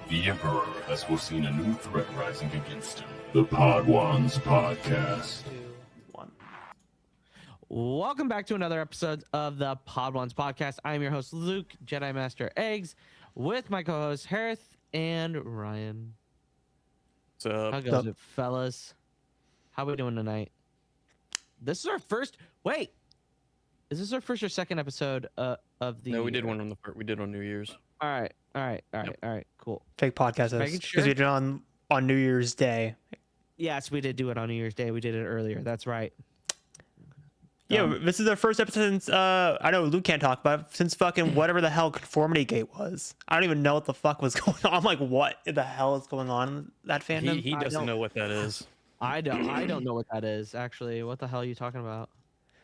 The Emperor has foreseen a new threat rising against him. The Podwans Podcast. 2, 1. Welcome back to another episode of the Podwans Podcast. I'm your host, Luke, Jedi Master Eggs, with my co-hosts, Hereth and Ryan. What's up? How goes it, fellas? How we doing tonight? This is our first... Wait! Is this our first or second episode of the... No, we did one on New Year's. All right, cool. Fake podcast Making host. sure. Because we did it on New Year's Day. Yes, we did do it on New Year's Day. We did it earlier. That's right. Yeah, this is our first episode since, I know Luke can't talk about it, since fucking whatever the hell Conformity Gate was. I don't even know what the fuck was going on. I'm like, what the hell is going on in that fandom? He doesn't know what that is. I don't know what that is, actually. What the hell are you talking about?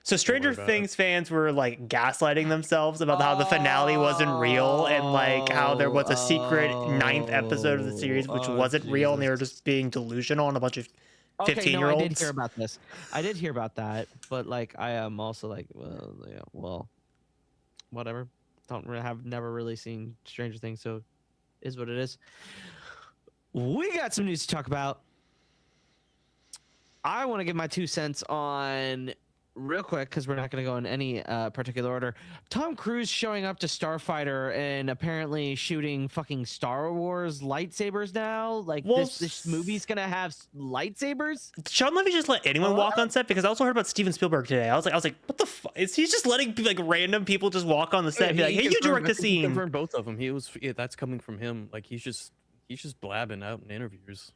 So Stranger about Things fans were like gaslighting themselves about how the finale wasn't real and like how there was a secret 9th episode of the series which wasn't real and they were just being delusional on a bunch of 15-year-olds. I did hear about this. I did hear about that, but like I am also like, well, yeah, well, whatever. Never really seen Stranger Things, so is what it is. We got some news to talk about. I want to give my 2 cents on real quick because we're not going to go in any particular order. Tom Cruise showing up to Starfighter and apparently shooting fucking Star Wars lightsabers now. Like Well, this movie's going to have lightsabers. Sean Levy just let anyone walk on set because I also heard about Steven Spielberg today. I was like, what the fuck? Is he just letting like random people just walk on the set and be like, hey, you direct a scene? He confirmed both of them. That's coming from him. Like he's just blabbing out in interviews.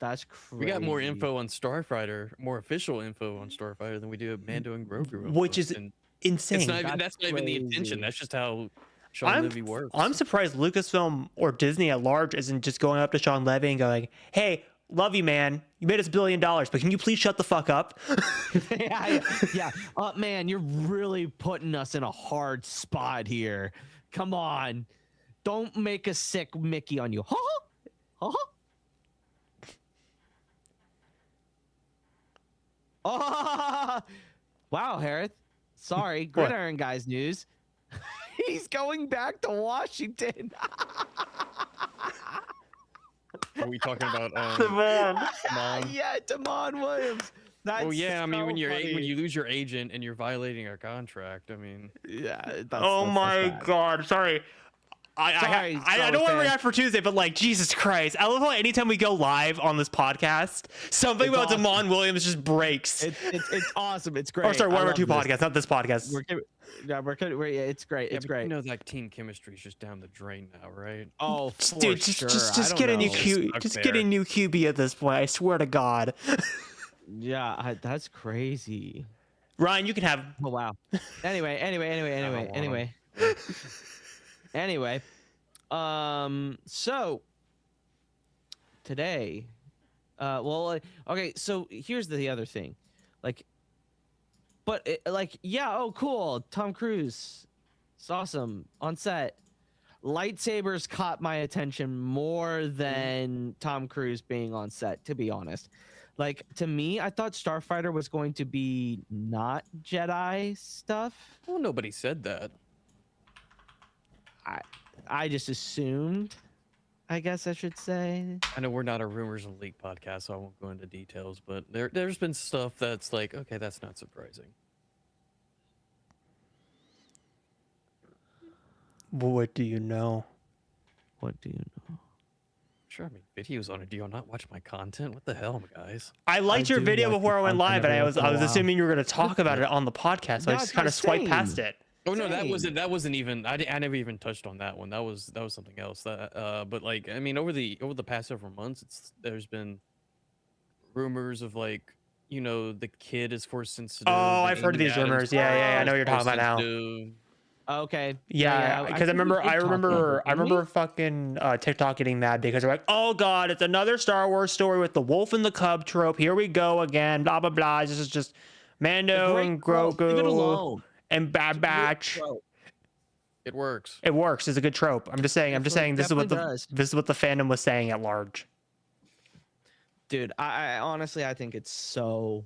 That's crazy. We got more info on Starfighter, more official info on Starfighter than we do at Mando and Grogu. Which is And insane. that's not even the intention. That's just how Sean Levy works. I'm surprised Lucasfilm or Disney at large isn't just going up to Sean Levy and going, hey, love you, man. You made us $1 billion, but can you please shut the fuck up? yeah. Man, you're really putting us in a hard spot here. Come on. Don't make a sick Mickey on you. Huh? Oh, wow, Hereth. Sorry, Gridiron Guys news. He's going back to Washington. Are we talking about Damon. Yeah, Damon Williams. That's I mean, so when funny. you lose your agent and you're violating a contract, I mean, Yeah. Oh my God. Sorry. I don't want to react for Tuesday, but like, Jesus Christ. I love how anytime we go live on this podcast, something It's about awesome. Damon Williams just breaks. It's awesome. It's great. Or sorry, one I of our love 2 this. podcasts, not this podcast. It's great. yeah, It's but great. You know that team chemistry is just down the drain now, right? Oh, for Dude, sure. just I get a don't new know. Q. Just get a new QB at this point. I swear to God. Yeah, that's crazy. Ryan, you can have. Oh wow. Anyway. So today, okay. So here's the other thing, oh, cool. Tom Cruise, it's awesome on set. Lightsabers caught my attention more than Tom Cruise being on set, to be honest. Like, to me, I thought Starfighter was going to be not Jedi stuff. Well, nobody said that. I just assumed, I guess I should say. I know we're not a rumors and leak podcast, so I won't go into details, but there's been stuff that's like, okay, that's not surprising. What do you know? What do you know? Sure, I mean videos on it. Do you not watch my content? What the hell, guys? I liked your do video like before the I went content live, and every I was once in a while. assuming you were going to talk about it on the podcast, so I That's just kind of swiped past it. Oh no, Same. that wasn't even. I never even touched on that one. That was something else. But like, I mean, over the past several months, there's been rumors of like, the kid is force sensitive. Oh, I've and heard of Amy these Adams rumors. Yeah, I know what you're talking force about now. sensitive. Okay. Yeah, because I remember fucking TikTok getting mad because they're like, oh God, it's another Star Wars story with the wolf and the cub trope. Here we go again. Blah blah blah. This is just Mando and Grogu Leave it alone. and Bad Batch. It works. It works. It's a good trope. I'm just saying. This is what definitely does. this is what the fandom was saying at large. Dude, I honestly, I think it's so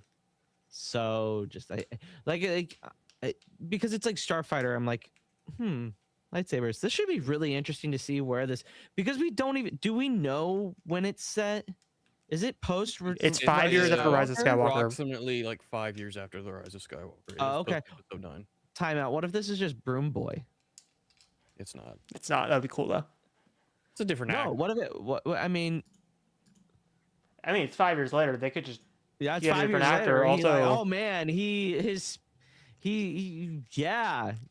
just because it's like Starfighter. I'm like, lightsabers. This should be really interesting to see where this, because we don't even, do we know when it's set? Is it post? It's 5 years after Rise of Skywalker. Approximately like 5 years after the Rise of Skywalker. Oh, okay. Episode 9. Timeout. What if this is just Broom Boy? It's not. It's not. That'd be cool though. It's a different No. actor. What if it? What I mean, it's 5 years later. They could just yeah, it's get a 5 years different actor. later. Also, Oh man, yeah,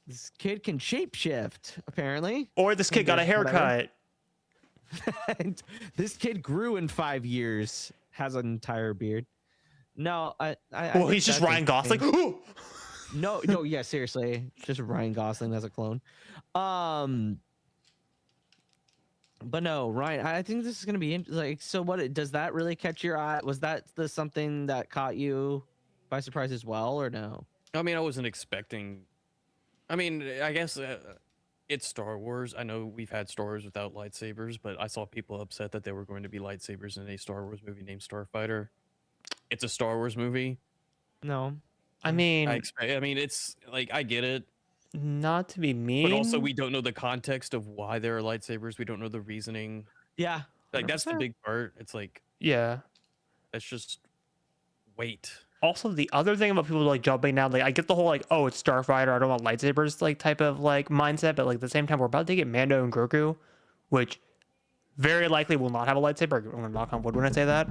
this kid can shapeshift apparently. or this kid got a haircut. And this kid grew in 5 years, has an entire beard. No, I Well, he's just Ryan Gosling. No, yeah, seriously, just Ryan Gosling as a clone. But no, Ryan, I think this is gonna be like. So, what does that really catch your eye? Was that something that caught you by surprise as well, or no? I mean, I wasn't expecting. I mean, I guess it's Star Wars. I know we've had Star Wars without lightsabers, but I saw people upset that there were going to be lightsabers in a Star Wars movie named Starfighter. It's a Star Wars movie. No, I mean, it's like I get it, not to be mean, but also we don't know the context of why there are lightsabers. We don't know the reasoning. yeah, Like that's the 100%. big part. It's like yeah. let's just wait. Also, the other thing about people like jumping down, like I get the whole like, oh, it's Starfighter, I don't want lightsabers, like type of like mindset, but like at the same time, we're about to get Mando and Grogu, which very likely will not have a lightsaber. I'm gonna knock on wood when I say that,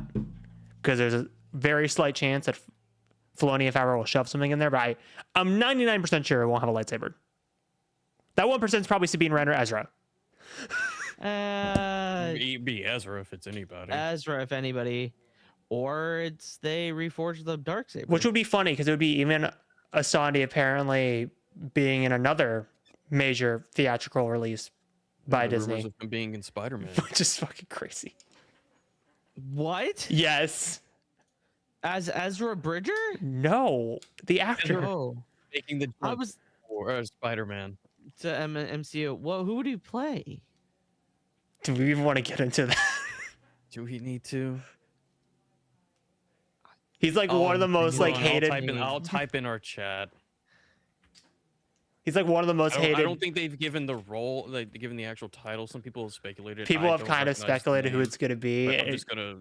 because there's a very slight chance that Filoni and Favreau will shove something in there, but I'm 99% sure it won't have a lightsaber. That 1% is probably Sabine Wren or Ezra. Be Ezra if it's anybody. Ezra, if anybody, or it's they reforged the Darksaber, Which would be funny because it would be even Asandi apparently being in another major theatrical release by The rumors Disney, of him being in Spider-Man. which is fucking crazy. what? Yes. As Ezra Bridger? No. The actor. Oh, Making the I jump was for Spider-Man. to MCU. Well, who would he play? Do we even want to get into that? Do we need to? He's like one of the most like Hold on, hated. I'll type in our chat. He's like one of the most I hated. don't think they've given the role, like given the actual title. Some people have speculated. People I have don't kind of recognize the speculated who name, it's going to be. but I'm just gonna.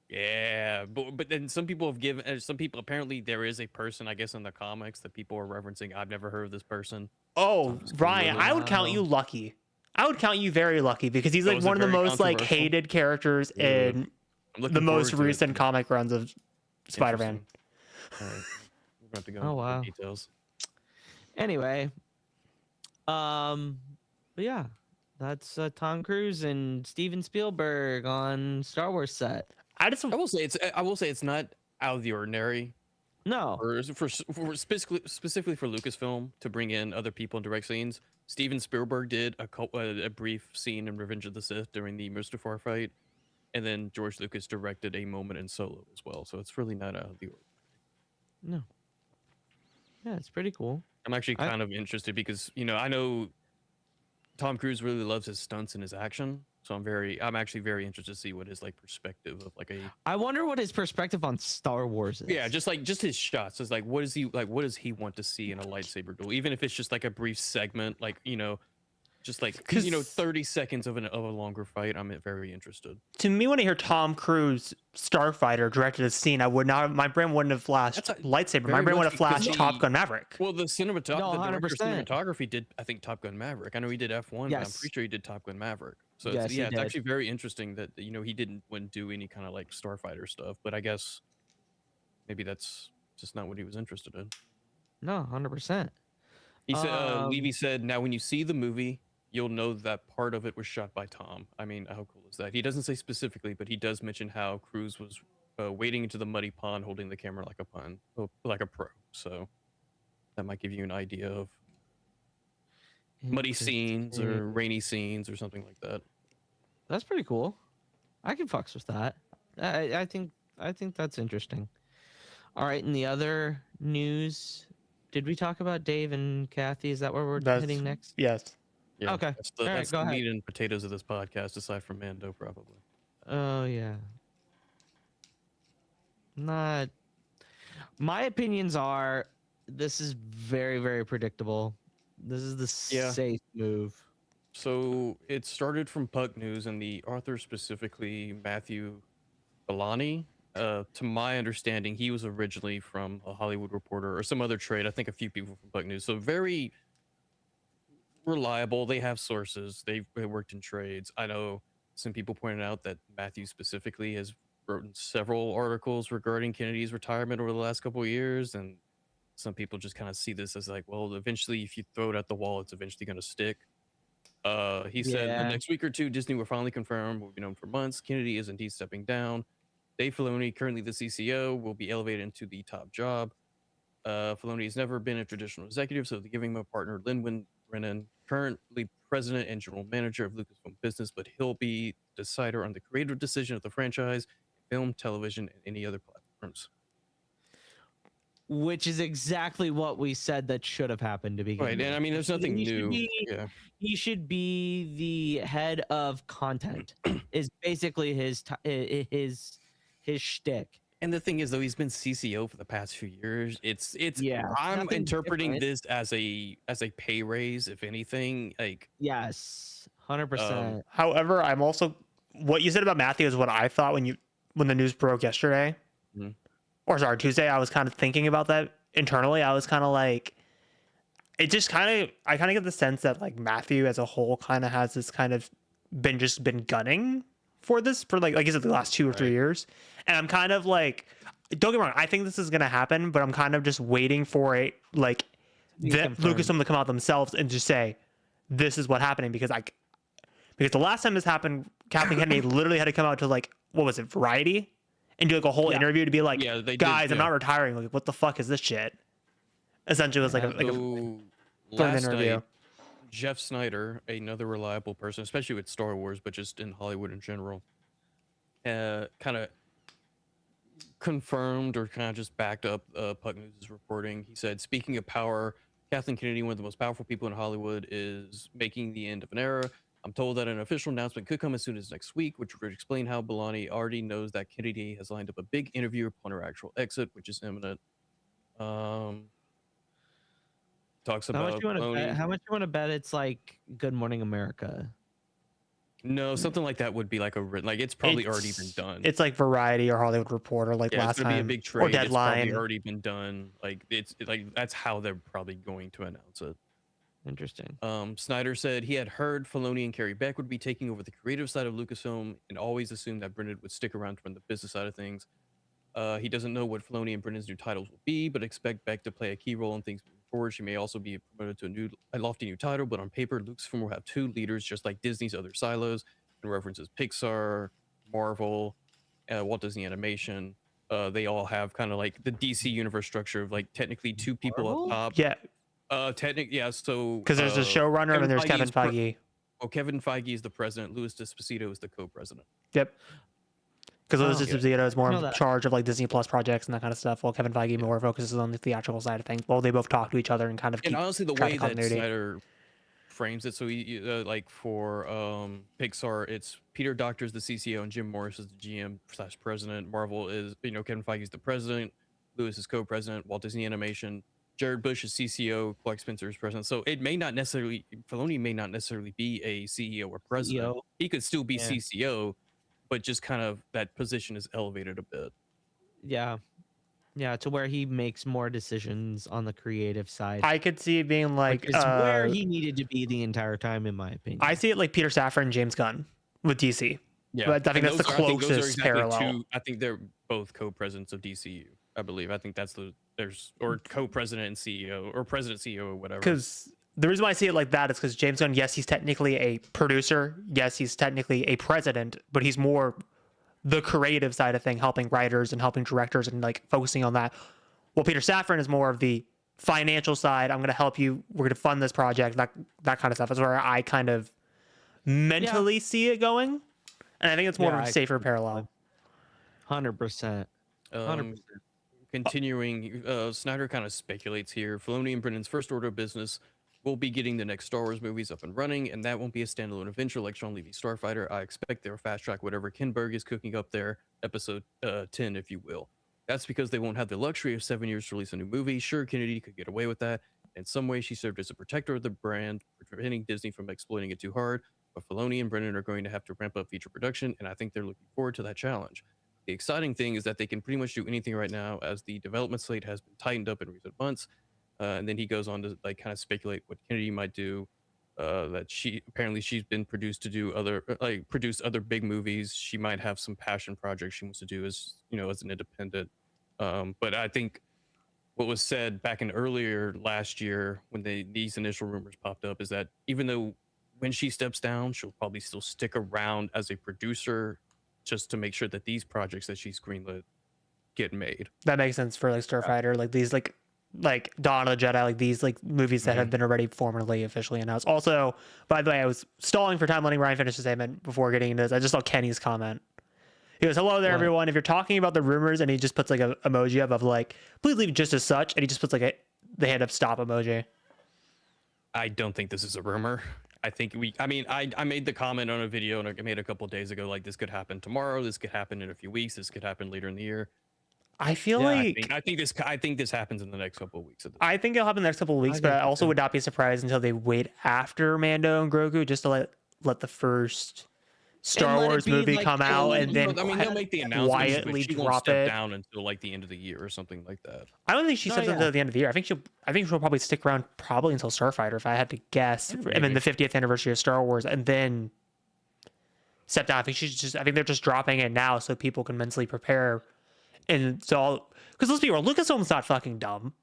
Yeah, but then some people have given. Some people apparently there is a person, I guess, in the comics that people are referencing. I've never heard of this person. Oh, Ryan, I would count Wow. you lucky. I would count you very lucky because he's So like is it one of the very most like controversial? hated characters Yeah. in I'm looking the most forward to it. recent comic runs of Spider-Man. Interesting. All right, we're about to go Oh, into wow. the details. Anyway, but yeah, that's Tom Cruise and Steven Spielberg on Star Wars set. I just I will say it's not out of the ordinary No, for specifically for Lucasfilm to bring in other people in direct scenes. Steven Spielberg did a brief scene in Revenge of the Sith during the Mustafar fight, and then George Lucas directed a moment in Solo as well. So it's really not out of the ordinary. no. Yeah, it's pretty cool. I'm actually kind of interested because I know Tom Cruise really loves his stunts and his action, so I'm actually very interested to see what his like perspective of like a I wonder what his perspective on Star Wars is. yeah, just his shots is like what does he want to see in a lightsaber duel, even if it's just like a brief segment, like just like 30 seconds of a longer fight. I'm very interested. to me when I hear Tom Cruise Starfighter directed a scene, my brain wouldn't have flashed That's lightsaber. My very brain would much have flashed because Top Gun Maverick. Well, the director of 100%. cinematography did, I think, Top Gun Maverick. I know he did F1, but I'm Yes. pretty sure he did Top Gun Maverick. So Yes, it's, he it's did. actually very interesting that he wouldn't do any kind of like Starfighter stuff. But I guess maybe that's just not what he was interested in. No, 100%. He said, Levy said, now when you see the movie, you'll know that part of it was shot by Tom. I mean, how cool is that? He doesn't say specifically, but he does mention how Cruise was wading into the muddy pond, holding the camera like a pro. So that might give you an idea of muddy scenes or rainy scenes or something like that. That's pretty cool. I can fucks with that. I think that's interesting. All right, in the other news, did we talk about Dave and Kathy? Is that where we're heading next? Yes. Yeah, Okay. That's the, All right, that's go the ahead. meat and potatoes of this podcast, aside from Mando, probably. Oh yeah. Not. My opinions are, this is very, very predictable. This is the Yeah. safe move. So it started from Puck News, and the author specifically, Matthew Bellani. To my understanding, he was originally from a Hollywood Reporter or some other trade. I think a few people from Puck News. So very reliable. They have sources. They worked in trades. I know some people pointed out that Matthew specifically has written several articles regarding Kennedy's retirement over the last couple of years, and some people just kind of see this as like, well, eventually, if you throw it at the wall, it's eventually going to stick. He said in the Yeah. next week or two, Disney will finally confirm what we've known for months. Kennedy is indeed stepping down. Dave Filoni, currently the CCO, will be elevated into the top job. Filoni has never been a traditional executive, so they're giving him a partner, Lin Brennan, currently president and general manager of Lucasfilm Business, but he'll be decider on the creative decision of the franchise, film, television, and any other platforms. Which is exactly what we said that should have happened to begin Right, with. and I mean, there's nothing new. Yeah. He should be the head of content. Is basically his shtick. And the thing is, though, he's been CCO for the past few years. It's Yeah, I'm nothing interpreting different. this as a pay raise, if anything. Like, Yes, 100%. However, I'm also what you said about Matthew is what I thought when the news broke yesterday, Mhm. or sorry, Tuesday. I was kind of thinking about that internally. I was kind of like, I kind of get the sense that like Matthew as a whole kind of has this kind of been gunning for this for like you said the last 2 or 3 Right. years, and I'm kind of like, don't get me wrong, I think this is gonna happen, but I'm kind of just waiting for a like Be the confirmed. Lucasfilm to come out themselves and just say this is what's happening because the last time this happened, Kathleen Kennedy literally had to come out to like what was it, Variety, and do like a whole Yeah. interview to be like, Yeah, they did, guys, I'm yeah. not retiring. Like, what the fuck is this shit? Essentially, it was like a So, third last interview. night, Jeff Snyder, another reliable person, especially with Star Wars, but just in Hollywood in general, kind of confirmed or kind of just backed up Puck News' reporting. He said, speaking of power, Kathleen Kennedy, one of the most powerful people in Hollywood, is making the end of an era. I'm told that an official announcement could come as soon as next week, which would explain how Bellani already knows that Kennedy has lined up a big interview upon her actual exit, which is imminent. Talks How about much you want to Filoni. bet? How much you want to bet it's like Good Morning America? No, something like that would be like like it's probably already been done. It's like Variety or Hollywood Reporter, like Yeah, last it's gonna be a time, big or trade. It's Deadline. probably already been done. Like like that's how they're probably going to announce it. Interesting. Snyder said he had heard Filoni and Carrie Beck would be taking over the creative side of Lucasfilm and always assumed that Brennan would stick around to run the business side of things. He doesn't know what Filoni and Brennan's new titles will be, but expect Beck to play a key role in things moving forward. She may also be promoted to a lofty new title, but on paper, Lucasfilm will have two leaders, just like Disney's other silos, and references Pixar, Marvel, Walt Disney Animation. They all have kind of like the DC universe structure of like technically two people Marvel? up top. Yeah, Yeah. So because there's a showrunner and then there's Kevin Feige. Kevin Feige is the president. Louis D'Esposito is the co-president. Yep. Because Louis Oh. D'Esposito is more Know in that. charge of like Disney Plus projects and that kind of stuff, while Kevin Feige more focuses on the theatrical side of things. Well, they both talk to each other and kind of And keep honestly, the track way of that continuity. Snyder frames it, so he like for Pixar, it's Peter Docter's the CCO and Jim Morris is the GM/president. Marvel is Kevin Feige's the president, Louis is co-president. Walt Disney Animation, Jared Bush is CCO, Clark Spencer is president. So it may not necessarily Filoni may not necessarily be a CEO or president. CEO. He could still be Yeah. CCO, but just kind of that position is elevated a bit. Yeah. Yeah, to where he makes more decisions on the creative side. I could see it being like which is where he needed to be the entire time, in my opinion. I see it like Peter Safran and James Gunn with DC. But I think that's the closest parallel. I think they're both co-presidents of DCU. I believe. I think that's or co-president and CEO or president CEO or whatever. Because the reason why I see it like that is because James Gunn, yes, he's technically a producer. Yes, he's technically a president, but he's more the creative side of thing, helping writers and helping directors and like focusing on that. Well, Peter Safran is more of the financial side. I'm going to help you. We're going to fund this project. That kind of stuff is where I kind of mentally see it going. And I think it's more of a safer parallel. 100%. 100%. Continuing, Snyder kind of speculates here. Filoni and Brennan's first order of business will be getting the next Star Wars movies up and running, and that won't be a standalone adventure like Sean Levy's Starfighter. I expect they'll fast track whatever Ken Berg is cooking up there, episode 10, if you will. That's because they won't have the luxury of 7 years to release a new movie. Sure, Kennedy could get away with that. In some way, she served as a protector of the brand, preventing Disney from exploiting it too hard. But Filoni and Brennan are going to have to ramp up feature production, and I think they're looking forward to that challenge. The exciting thing is that they can pretty much do anything right now, as the development slate has been tightened up in recent months. And then he goes on to like kind of speculate what Kennedy might do. That she's been produced to do produce other big movies. She might have some passion projects she wants to do as as an independent. But I think what was said back in earlier last year when these initial rumors popped up is that even though when she steps down, she'll probably still stick around as a producer just to make sure that these projects that she's greenlit get made. That makes sense for like Starfighter, like these like Dawn of the Jedi, like these like movies that have been already formally officially announced. Also, by the way, I was stalling for time letting Ryan finish his statement before getting into this. I just saw Kenny's comment. He goes, "Hello there, everyone. If you're talking about the rumors," and he just puts like an emoji of like, "Please leave just as such," and he just puts like the hand up stop emoji. I don't think this is a rumor. I think I made the comment on a video and I made a couple of days ago, like this could happen tomorrow, this could happen in a few weeks, this could happen later in the year. I feel like I think this happens in the next couple of weeks. I think it'll happen in the next couple of weeks, but I also would not be surprised until they wait after Mando and Grogu just to let the first Star Wars movie come out, and then they'll make the announcement, quietly but she won't drop step it down until like the end of the year or something like that. I don't think she steps until the end of the year. I think she'll probably stick around probably until Starfighter, if I had to guess. And then the 50th anniversary of Star Wars, and then step down. I think they're just dropping it now so people can mentally prepare. And so, because let's be real, Lucasfilm's not fucking dumb.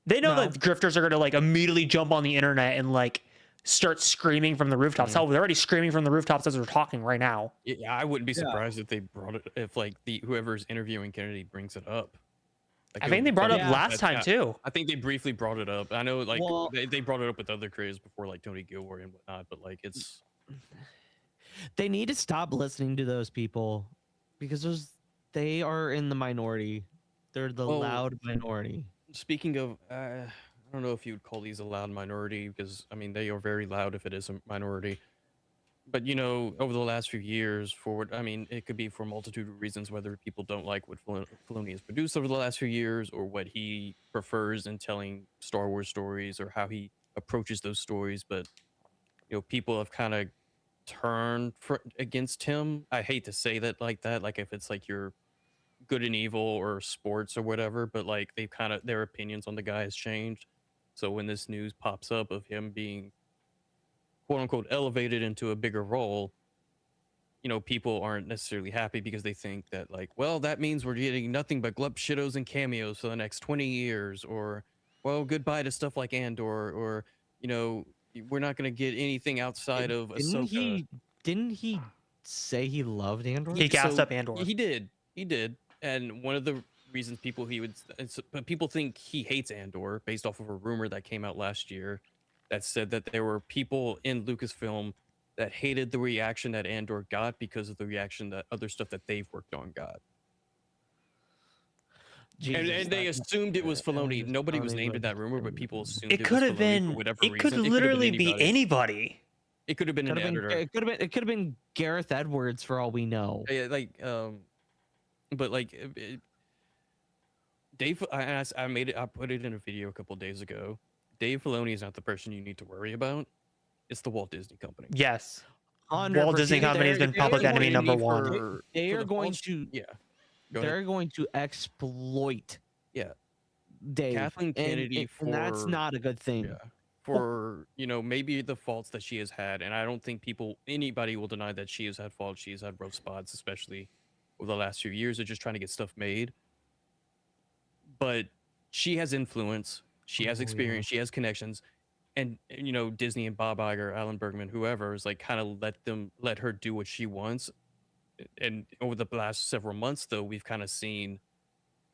They know that grifters are gonna like immediately jump on the internet and like start screaming from the rooftops. Hell, they're already screaming from the rooftops as we're talking right now. Yeah, I wouldn't be surprised if they brought it, if like whoever's interviewing Kennedy brings it up. Like, I think they brought it up last time too. I think they briefly brought it up. I know like they brought it up with other creators before, like Tony Gilroy and whatnot, but like they need to stop listening to those people because they are in the minority. They're the loud minority. Speaking of, I don't know if you would call these a loud minority, because I mean they are very loud if it is a minority. But over the last few years, it could be for a multitude of reasons, whether people don't like what Filoni has produced over the last few years, or what he prefers in telling Star Wars stories, or how he approaches those stories. But people have kind of turned against him. I hate to say that, like if it's like you're good and evil or sports or whatever, but like their opinions on the guy has changed. So when this news pops up of him being quote unquote elevated into a bigger role, people aren't necessarily happy, because they think that like, well, that means we're getting nothing but glup shitos and cameos for the next 20 years, or well, goodbye to stuff like Andor, or we're not going to get anything outside of Ahsoka. Didn't he say he loved Andor? He gassed up Andor. He did. And one of the reasons people think he hates Andor, based off of a rumor that came out last year that said that there were people in Lucasfilm that hated the reaction that Andor got because of the reaction that other stuff that they've worked on got. Jesus, and they assumed it was Filoni. Nobody was named in that rumor, but people assumed it could have been. It could literally be anybody. It could have been an editor. It could have been Gareth Edwards for all we know. Yeah, but like Dave, I put it in a video a couple days ago. Dave Filoni is not the person you need to worry about. It's the Walt Disney Company. Yes. Walt Disney Company has been public enemy number one. They're going to exploit Dave. Kathleen Kennedy, and that's not a good thing. Yeah. For maybe the faults that she has had, and I don't think anybody will deny that she has had faults. She has had rough spots, especially over the last few years of just trying to get stuff made. But she has influence, she has experience, she has connections, and Disney and Bob Iger, Alan Bergman, whoever is like kind of let her do what she wants. And over the last several months, though, we've kind of seen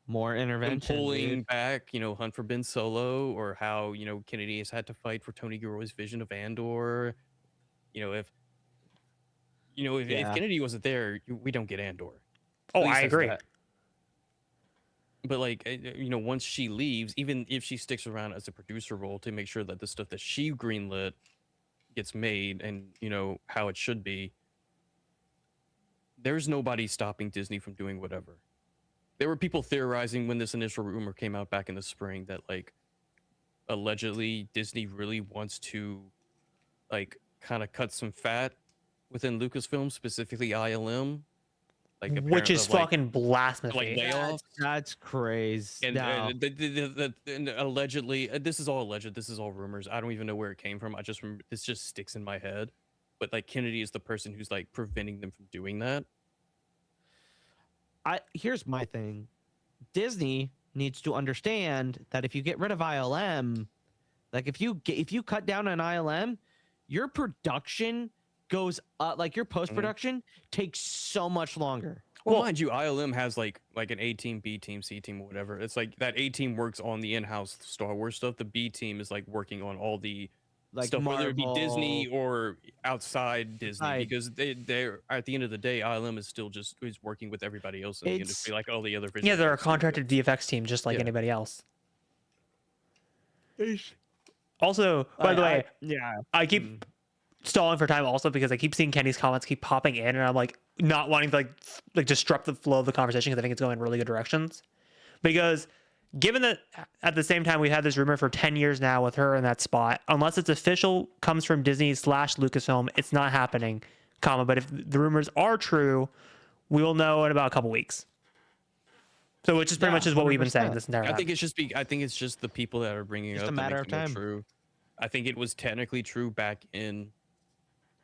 more intervention, pulling back, Hunt for Ben Solo, or how Kennedy has had to fight for Tony Gilroy's vision of Andor. If Kennedy wasn't there, we don't get Andor. Oh, I agree. But like, once she leaves, even if she sticks around as a producer role to make sure that the stuff that she greenlit gets made and how it should be, there's nobody stopping Disney from doing whatever. there were people theorizing when this initial rumor came out back in the spring that like allegedly Disney really wants to like kind of cut some fat within Lucasfilm, specifically ILM, like Which is like, fucking blasphemy. like layoffs. That's crazy. And, No. and allegedly, this is all alleged. This is all rumors. I don't even know where it came from. I just remember this just sticks in my head. But like Kennedy is the person who's like preventing them from doing that. Here's my thing. Disney needs to understand that if you get rid of ILM, like if you cut down on ILM, your production goes up, like your post-production takes so much longer. Well, mind you, ILM has like an A team, B team, C team, or whatever. It's like that A team works on the in-house Star Wars stuff. The B team is like working on all the Like stuff, whether it be Disney Marvel. or outside Disney, Right. because they're at the end of the day, ILM is still just is working with everybody else in the It's- industry, like all the other. Yeah, they're a effects contracted VFX team just like Yeah. anybody else. Also, by the way, yeah. I keep stalling for time also because I keep seeing Kenny's comments keep popping in, and I'm like not wanting to like disrupt the flow of the conversation because I think it's going in really good directions. Because given that at the same time we've had this rumor for 10 years now with her in that spot, unless it's official, comes from Disney / Lucasfilm, it's not happening, but if the rumors are true, we will know in about a couple weeks. So which is pretty Yeah, much is what we've been saying 100%. this entire I time. think it's just the people that are bringing it Just up. a that matter makes of it more time. True. I think it was technically true back in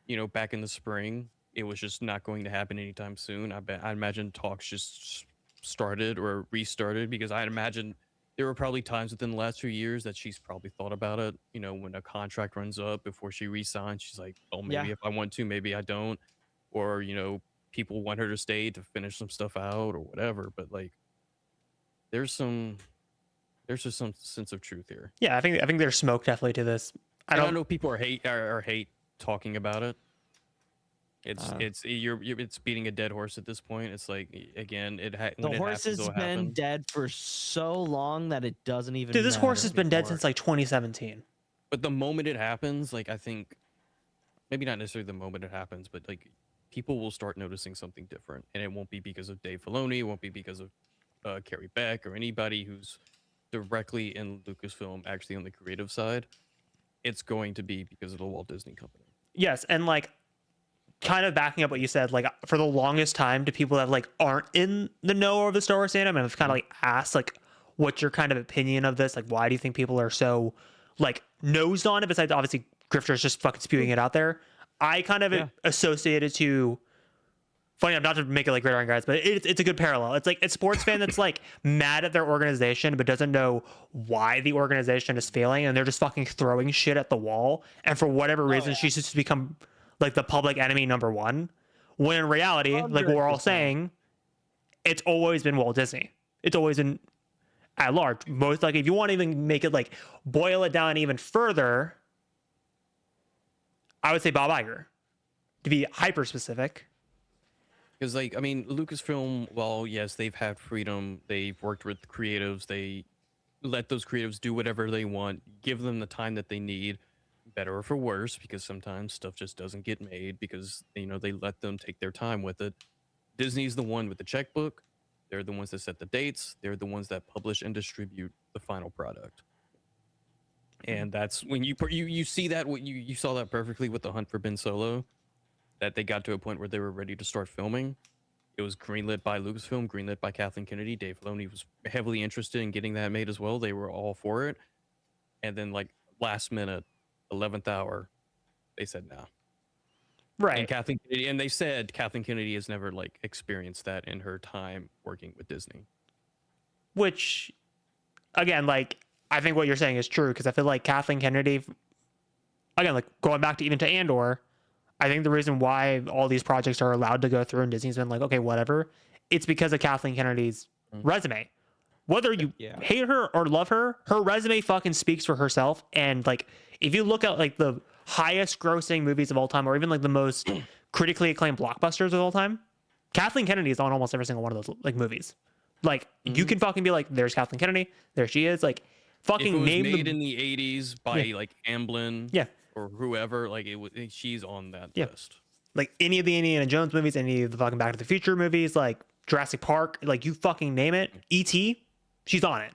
the spring. It was just not going to happen anytime soon. I imagine talks just started or restarted because I imagine there were probably times within the last few years that she's probably thought about it. You know, when a contract runs up before she resigns, she's like, oh, maybe Yeah. if I want to, maybe I don't. Or, people want her to stay to finish some stuff out or whatever. But like, there's just some sense of truth here. Yeah, I think there's smoke definitely to this. I And I don't know people hate talking about it. It's beating a dead horse at this point. It's like again, The horse has been dead for so long that it doesn't even Dude, this horse matter has been dead anymore. since like 2017. But the moment it happens, like I think, maybe not necessarily the moment it happens, but like people will start noticing something different, and it won't be because of Dave Filoni, it won't be because of Carrie Beck or anybody who's directly in Lucasfilm, actually on the creative side. It's going to be because of the Walt Disney Company. Yes, and like kind of backing up what you said, like for the longest time to people that like aren't in the know of the Star Wars fandom, and I've kind of like asked like what's your kind of opinion of this? Like why do you think people are so like nosed on it, besides obviously grifters just fucking spewing it out there? I kind of associate it to, funny enough, not to make it like Redefine guys, but it's a good parallel. It's like a sports fan that's like mad at their organization but doesn't know why the organization is failing, and they're just fucking throwing shit at the wall, and for whatever reason she's just become like the public enemy number one, when in reality, like what we're all 100%. saying, it's always been Walt Disney. It's always been at large. Most, like, if you want to even make it like boil it down even further, I would say Bob Iger, to be hyper specific. Because, like, I mean, Lucasfilm, well, yes, they've had freedom. They've worked with creatives. They let those creatives do whatever they want, give them the time that they need, better or for worse, because sometimes stuff just doesn't get made because, they let them take their time with it. Disney's the one with the checkbook. They're the ones that set the dates. They're the ones that publish and distribute the final product. And that's when you see that, you saw that perfectly with The Hunt for Ben Solo, that they got to a point where they were ready to start filming. It was greenlit by Lucasfilm, greenlit by Kathleen Kennedy. Dave Filoni was heavily interested in getting that made as well. They were all for it. And then, like, last minute, 11th hour, they said no. Right. And they said Kathleen Kennedy has never, like, experienced that in her time working with Disney. Which, again, like, I think what you're saying is true, because I feel like Kathleen Kennedy, again, like going back to even to Andor, I think the reason why all these projects are allowed to go through and Disney's been like, okay, whatever, it's because of Kathleen Kennedy's resume. Whether you hate her or love her resume fucking speaks for herself. And like, if you look at like the highest grossing movies of all time, or even like the most critically acclaimed blockbusters of all time, Kathleen Kennedy is on almost every single one of those like movies. Like you can fucking be like, there's Kathleen Kennedy, there she is. Like fucking if it was name made the... in the 80s by like Amblin or whoever, like she's on that list. Like any of the Indiana Jones movies, any of the fucking Back to the Future movies, like Jurassic Park, like you fucking name it, E.T., she's on it.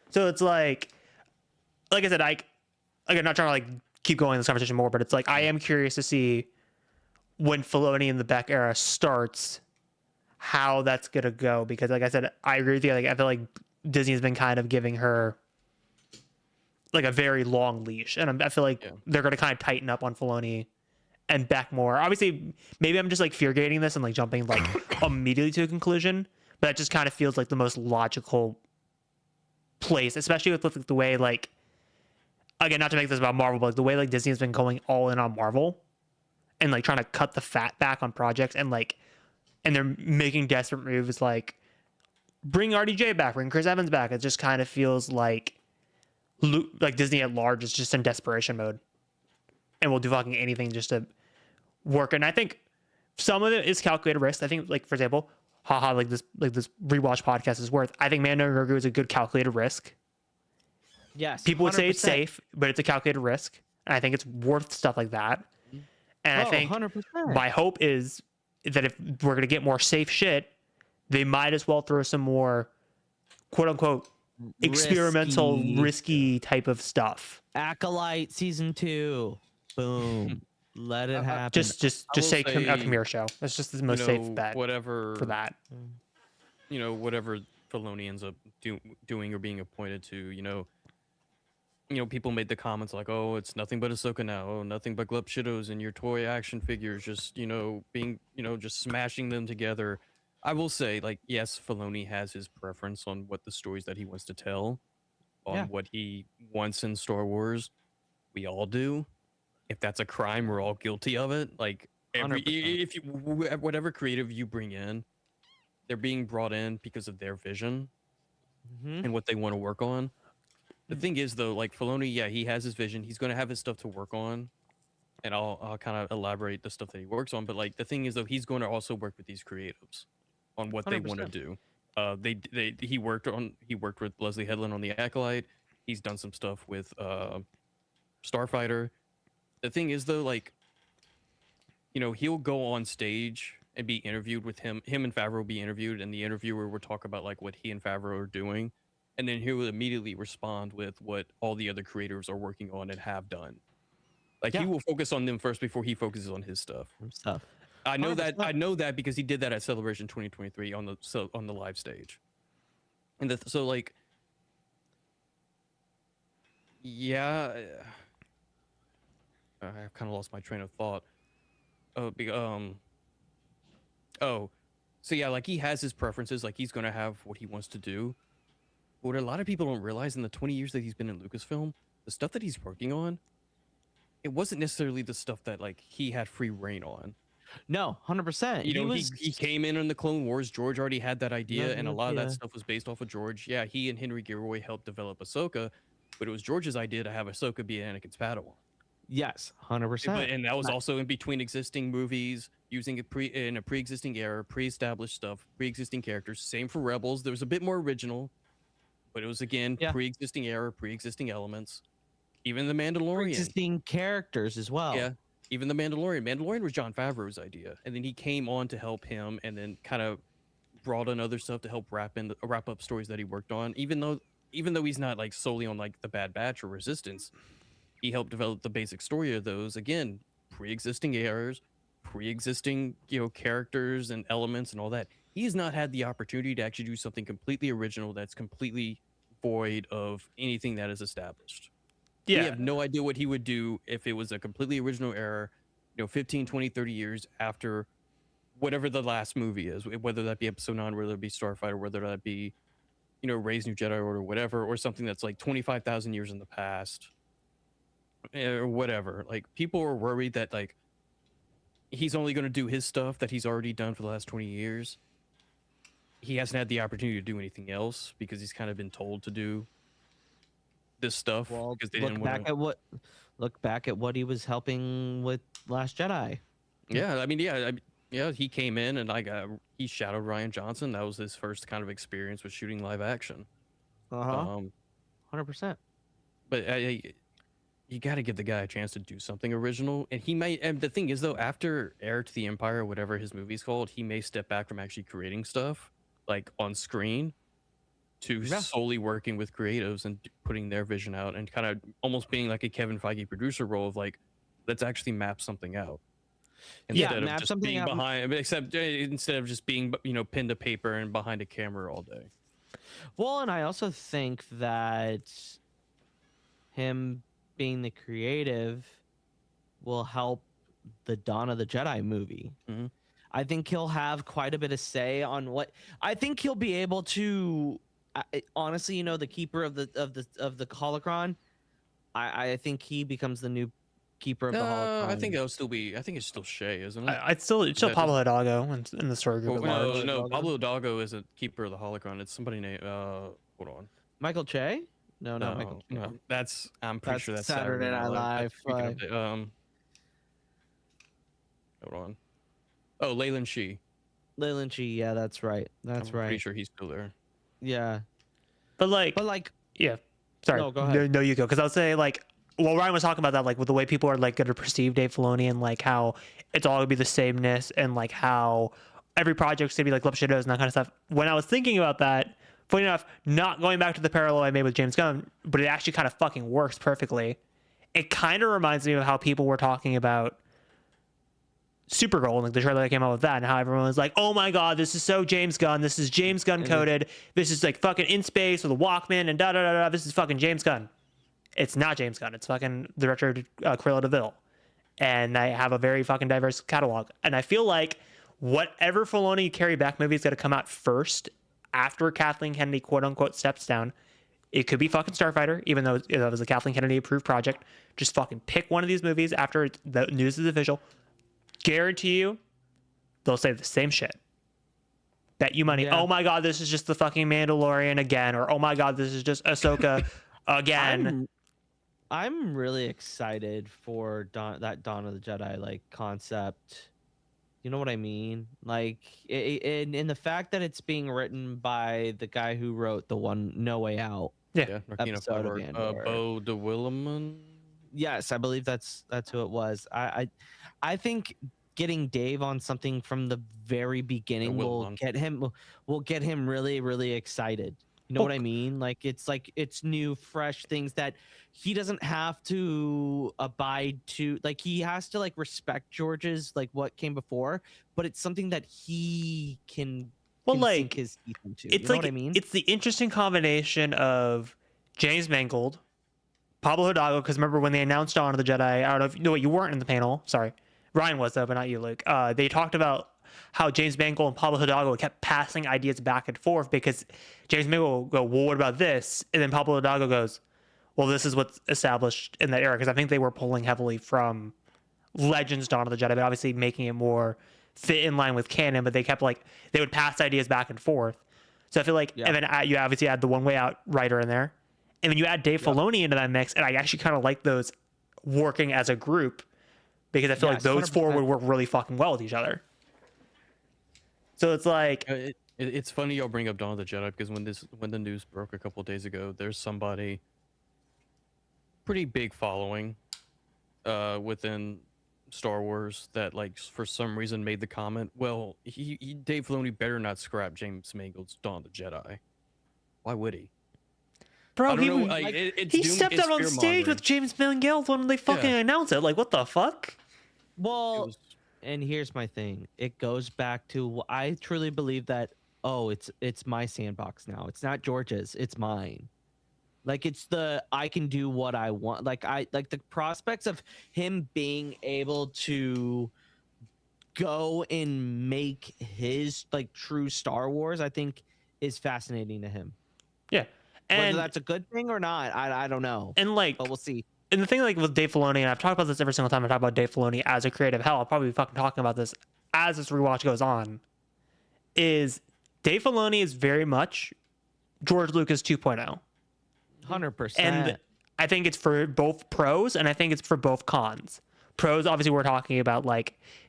So it's like I said, again, not trying to like keep going in this conversation more, but it's like I am curious to see when Filoni and the Beck era starts, how that's gonna go. Because like I said, I agree with you. Like I feel like Disney has been kind of giving her like a very long leash, and I feel like they're gonna kind of tighten up on Filoni and Beck more. Obviously, maybe I'm just like fear gating this and like jumping like immediately to a conclusion, but that just kind of feels like the most logical place, especially with the way like, again, not to make this about Marvel, but like the way like Disney has been going all in on Marvel and like trying to cut the fat back on projects, and like, and they're making desperate moves like bring RDJ back, bring Chris Evans back. It just kind of feels like Disney at large is just in desperation mode and will do fucking anything just to work. And I think some of it is calculated risk. I think, like, for example, like this Rewatch podcast is worth. I think Mando and Grogu is a good calculated risk. Yes. People would say it's 100%. safe, but it's a calculated risk. And I think it's worth stuff like that. And I think 100%. my hope is that if we're going to get more safe shit, they might as well throw some more quote unquote experimental, risky type of stuff. Acolyte season 2. Boom. Let it happen. Just say a Khmer show. That's just the most safe bet whatever for that. Whatever Filoni ends up doing or being appointed to, people made the comments like, oh, it's nothing but Ahsoka now. Oh, nothing but Glup Shidos and your toy action figures, just, being, just smashing them together. I will say, like, yes, Filoni has his preference on what the stories that he wants to tell, on what he wants in Star Wars. We all do. If that's a crime, we're all guilty of it. Like, if you, whatever creative you bring in, they're being brought in because of their vision and what they want to work on. The thing is, though, like Filoni, he has his vision. He's going to have his stuff to work on, and I'll kind of elaborate the stuff that he works on. But like the thing is, though, he's going to also work with these creatives on what 100%. They want to do. He worked with Leslie Headland on The Acolyte. He's done some stuff with Starfighter. The thing is, though, like, he'll go on stage and be interviewed with him and Favreau will be interviewed, and the interviewer will talk about like what he and Favreau are doing, and then he will immediately respond with what all the other creators are working on and have done. Like he will focus on them first before he focuses on his stuff. I know 100%. I know that because he did that at Celebration 2023 on the live stage. And so like, I've kind of lost my train of thought. So like he has his preferences, like he's gonna have what he wants to do. What a lot of people don't realize, in the 20 years that he's been in Lucasfilm, the stuff that he's working on, it wasn't necessarily the stuff that like he had free reign on. No, 100%. He came in on the Clone Wars. George already had that idea, and a lot of that stuff was based off of George. Yeah, he and Henry Gilroy helped develop Ahsoka, but it was George's idea to have Ahsoka be Anakin's Padawan. Yes, 100%. And that was also in between existing movies, using it in a pre-existing era, pre-established stuff, pre-existing characters. Same for Rebels. There was a bit more original, but it was again pre-existing era, pre-existing elements. Even the Mandalorian, pre-existing characters as well. Yeah, even the Mandalorian. Mandalorian was Jon Favreau's idea, and then he came on to help him, and then kind of brought in other stuff to help wrap up stories that he worked on. Even though he's not like solely on like the Bad Batch or Resistance, he helped develop the basic story of those. Again, pre-existing eras, pre-existing characters and elements and all that. He's not had the opportunity to actually do something completely original that's completely void of anything that is established. We have no idea what he would do if it was a completely original era, 15, 20, 30 years after whatever the last movie is, whether that be Episode 9, whether it be Starfighter, whether that be, Rey's New Jedi Order, whatever, or something that's like 25,000 years in the past, or whatever. Like, people are worried that, like, he's only going to do his stuff that he's already done for the last 20 years. He hasn't had the opportunity to do anything else because he's kind of been told to do this stuff. Well, because they look back at what he was helping with Last Jedi. Yeah, I mean, he came in and he shadowed Rian Johnson. That was his first kind of experience with shooting live action. 100%. But you got to give the guy a chance to do something original. And he might. And the thing is, though, after Heir to the Empire, whatever his movie's called, he may step back from actually creating stuff like on screen to solely working with creatives and putting their vision out and kind of almost being like a Kevin Feige producer role of like, let's actually map something out. Instead of just being behind, instead of just being, pinned to paper and behind a camera all day. Well, and I also think that him being the creative will help the Dawn of the Jedi movie. Mm-hmm. I think he'll have quite a bit of say on what. I think he'll be able to. Honestly, the keeper of the holocron. I think he becomes the new keeper of the holocron. I think it's still Shay, isn't it? It's still Pablo Hidalgo in the story group. No, Pablo Hidalgo isn't keeper of the holocron. It's somebody named. Hold on. Michael Che? No, Michael. No, I'm pretty sure that's Saturday Night Live. Hold on. Oh, Leyland Shi. Leyland Shi, yeah, that's right. I'm pretty sure he's still there. Yeah. But yeah. Sorry. No, go ahead. No, you go. Because I'll say well, Ryan was talking about that, with the way people are going to perceive Dave Filoni and how it's all going to be the sameness and how every project's going to be like Lip Shadows and that kind of stuff. When I was thinking about that, funny enough, not going back to the parallel I made with James Gunn, but it actually kind of fucking works perfectly. It kind of reminds me of how people were talking about Supergirl, the trailer that came out with that, and how everyone was like, oh my god, this is so James Gunn, this is James Gunn coded, this is fucking in space with a Walkman and da-da-da-da, this is fucking James Gunn. It's not James Gunn, it's fucking director Cruella DeVille, and I have a very fucking diverse catalog, and I feel like whatever Filoni Carrie Back movie is going to come out first after Kathleen Kennedy quote-unquote steps down, it could be fucking Starfighter, even though it was a Kathleen Kennedy approved project. Just fucking pick one of these movies after the news is official. Guarantee you, they'll say the same shit. Bet you money. Yeah. Oh my god, this is just the fucking Mandalorian again, or oh my god, this is just Ahsoka again. I'm really excited for that Dawn of the Jedi concept. You know what I mean? In the fact that it's being written by the guy who wrote the one No Way Out. Yeah, episode of Andor. Bo DeWilliman. Yes, I believe that's who it was. I think getting Dave on something from the very beginning will get him really, really excited. You know what I mean? It's new, fresh things that he doesn't have to abide to. He has to respect George's what came before, but it's something that he can sink his teeth into. It's you know what I mean? It's the interesting combination of James Mangold, Pablo Hidalgo, because remember when they announced Dawn of the Jedi, I don't know if you weren't in the panel. Sorry. Ryan was though, but not you, Luke. They talked about how James Mangold and Pablo Hidalgo kept passing ideas back and forth because James Mangold will go, well, what about this? And then Pablo Hidalgo goes, well, this is what's established in that era. Because I think they were pulling heavily from Legends Dawn of the Jedi, but obviously making it more fit in line with canon. But they kept they would pass ideas back and forth. So I feel and then you obviously add the One Way Out writer in there. And then you add Dave Filoni into that mix. And I actually kind of like those working as a group because I feel like those 100%. Four would work really fucking well with each other. So it's it's funny y'all bring up Dawn of the Jedi because when the news broke a couple of days ago, there's somebody pretty big following within Star Wars that for some reason made the comment, well, Dave Filoni better not scrap James Mangold's Dawn of the Jedi. Why would he? Bro, he stepped out on stage with James Mangold when they fucking announced it. What the fuck? Well, and here's my thing. It goes back to I truly believe that it's my sandbox now. It's not George's. It's mine. It's I can do what I want. The prospects of him being able to go and make his true Star Wars, I think, is fascinating to him. Yeah. And whether that's a good thing or not, I don't know. And but we'll see. And the thing with Dave Filoni, and I've talked about this every single time I talk about Dave Filoni as a creative, hell, I'll probably be fucking talking about this as this rewatch goes on, is Dave Filoni is very much George Lucas 2.0. 100%. And I think it's for both pros and I think it's for both cons. Pros, obviously, we're talking about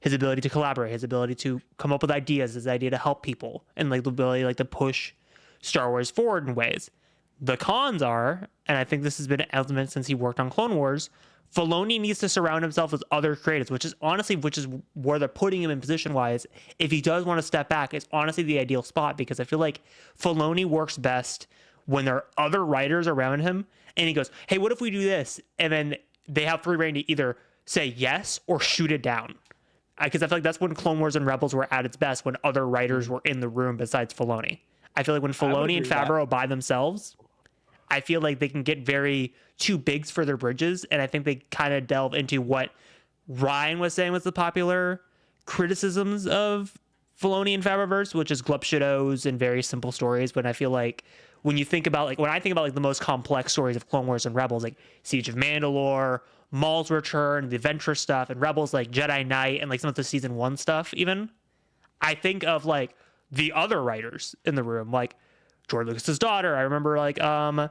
his ability to collaborate, his ability to come up with ideas, his idea to help people, and the ability to push Star Wars forward in ways. The cons are, and I think this has been an element since he worked on Clone Wars, Filoni needs to surround himself with other creatives, which is where they're putting him in position wise. If he does want to step back, it's honestly the ideal spot, because I feel like Filoni works best when there are other writers around him and he goes, hey, what if we do this? And then they have free reign to either say yes or shoot it down. Because I feel like that's when Clone Wars and Rebels were at its best, when other writers were in the room besides Filoni. I feel like when Filoni and Favreau by themselves, I feel like they can get very too big for their bridges. And I think they kind of delve into what Ryan was saying was the popular criticisms of Filoni and Favreauverse, which is glup shitos and very simple stories. But I feel like when you think about, like, when I think about like the most complex stories of Clone Wars and Rebels, like Siege of Mandalore, Maul's Return, the adventure stuff, and Rebels like Jedi Knight and like some of the season 1 stuff, even, I think of like the other writers in the room, like George Lucas's daughter. I remember like I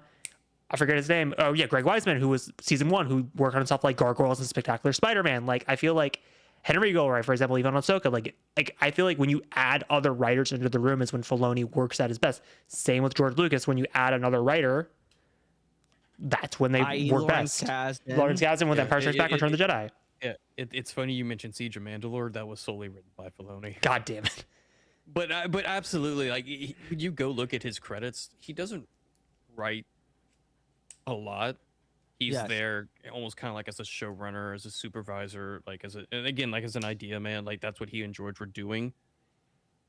forget his name. Oh yeah, Greg Weisman, who was season 1, who worked on stuff like Gargoyles and Spectacular Spider-Man. Like I feel like Henry Goldwright, for example, even on Ahsoka, like I feel like when you add other writers into the room is when Filoni works at his best. Same with George Lucas. When you add another writer, that's when they work best. Lawrence Kasdan with Empire Strikes Back and Return of the Jedi. Yeah, it's funny you mentioned Siege of Mandalore. That was solely written by Filoni. God damn it. But absolutely, like when you go look at his credits, he doesn't write a lot. He's there almost kind of like as a showrunner, as a supervisor, like and again, like as an idea man. Like that's what he and George were doing.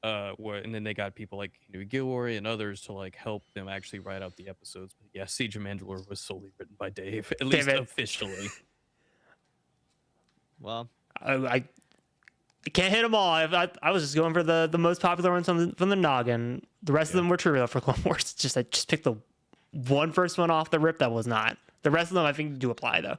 And then they got people like Henry Gilroy and others to like help them actually write out the episodes. But yeah, Siege of Mandalore was solely written by Dave, at least officially. Well, I can't hit them all. I was just going for the most popular ones from the noggin. The rest of them were true for Clone Wars. I just picked the first one off the rip that was not. The rest of them I think do apply though.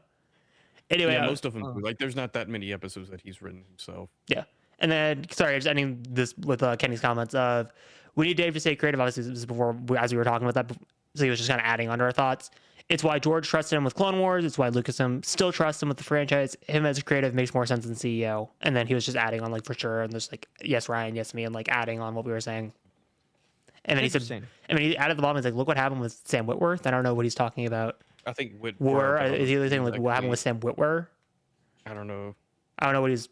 Anyway, yeah, most of them do. Like there's not that many episodes that he's written himself. Yeah. And then, sorry, just ending this with Kenny's comments of, we need Dave to stay creative. Obviously, this is before, as we were talking about that, so he was just kind of adding on to our thoughts. It's why George trusted him with Clone Wars. It's why Lucasfilm still trusts him with the franchise. Him as a creative makes more sense than CEO. And then he was just adding on, like, for sure. And there's like, yes, Ryan, yes, me, and like adding on what we were saying. And then he said, I mean, he added the bottom. He's like, look what happened with Sam Witwer. I don't know what he's talking about. I think Witwer. Is he saying like what happened with Sam Witwer? I don't know. I don't know what he's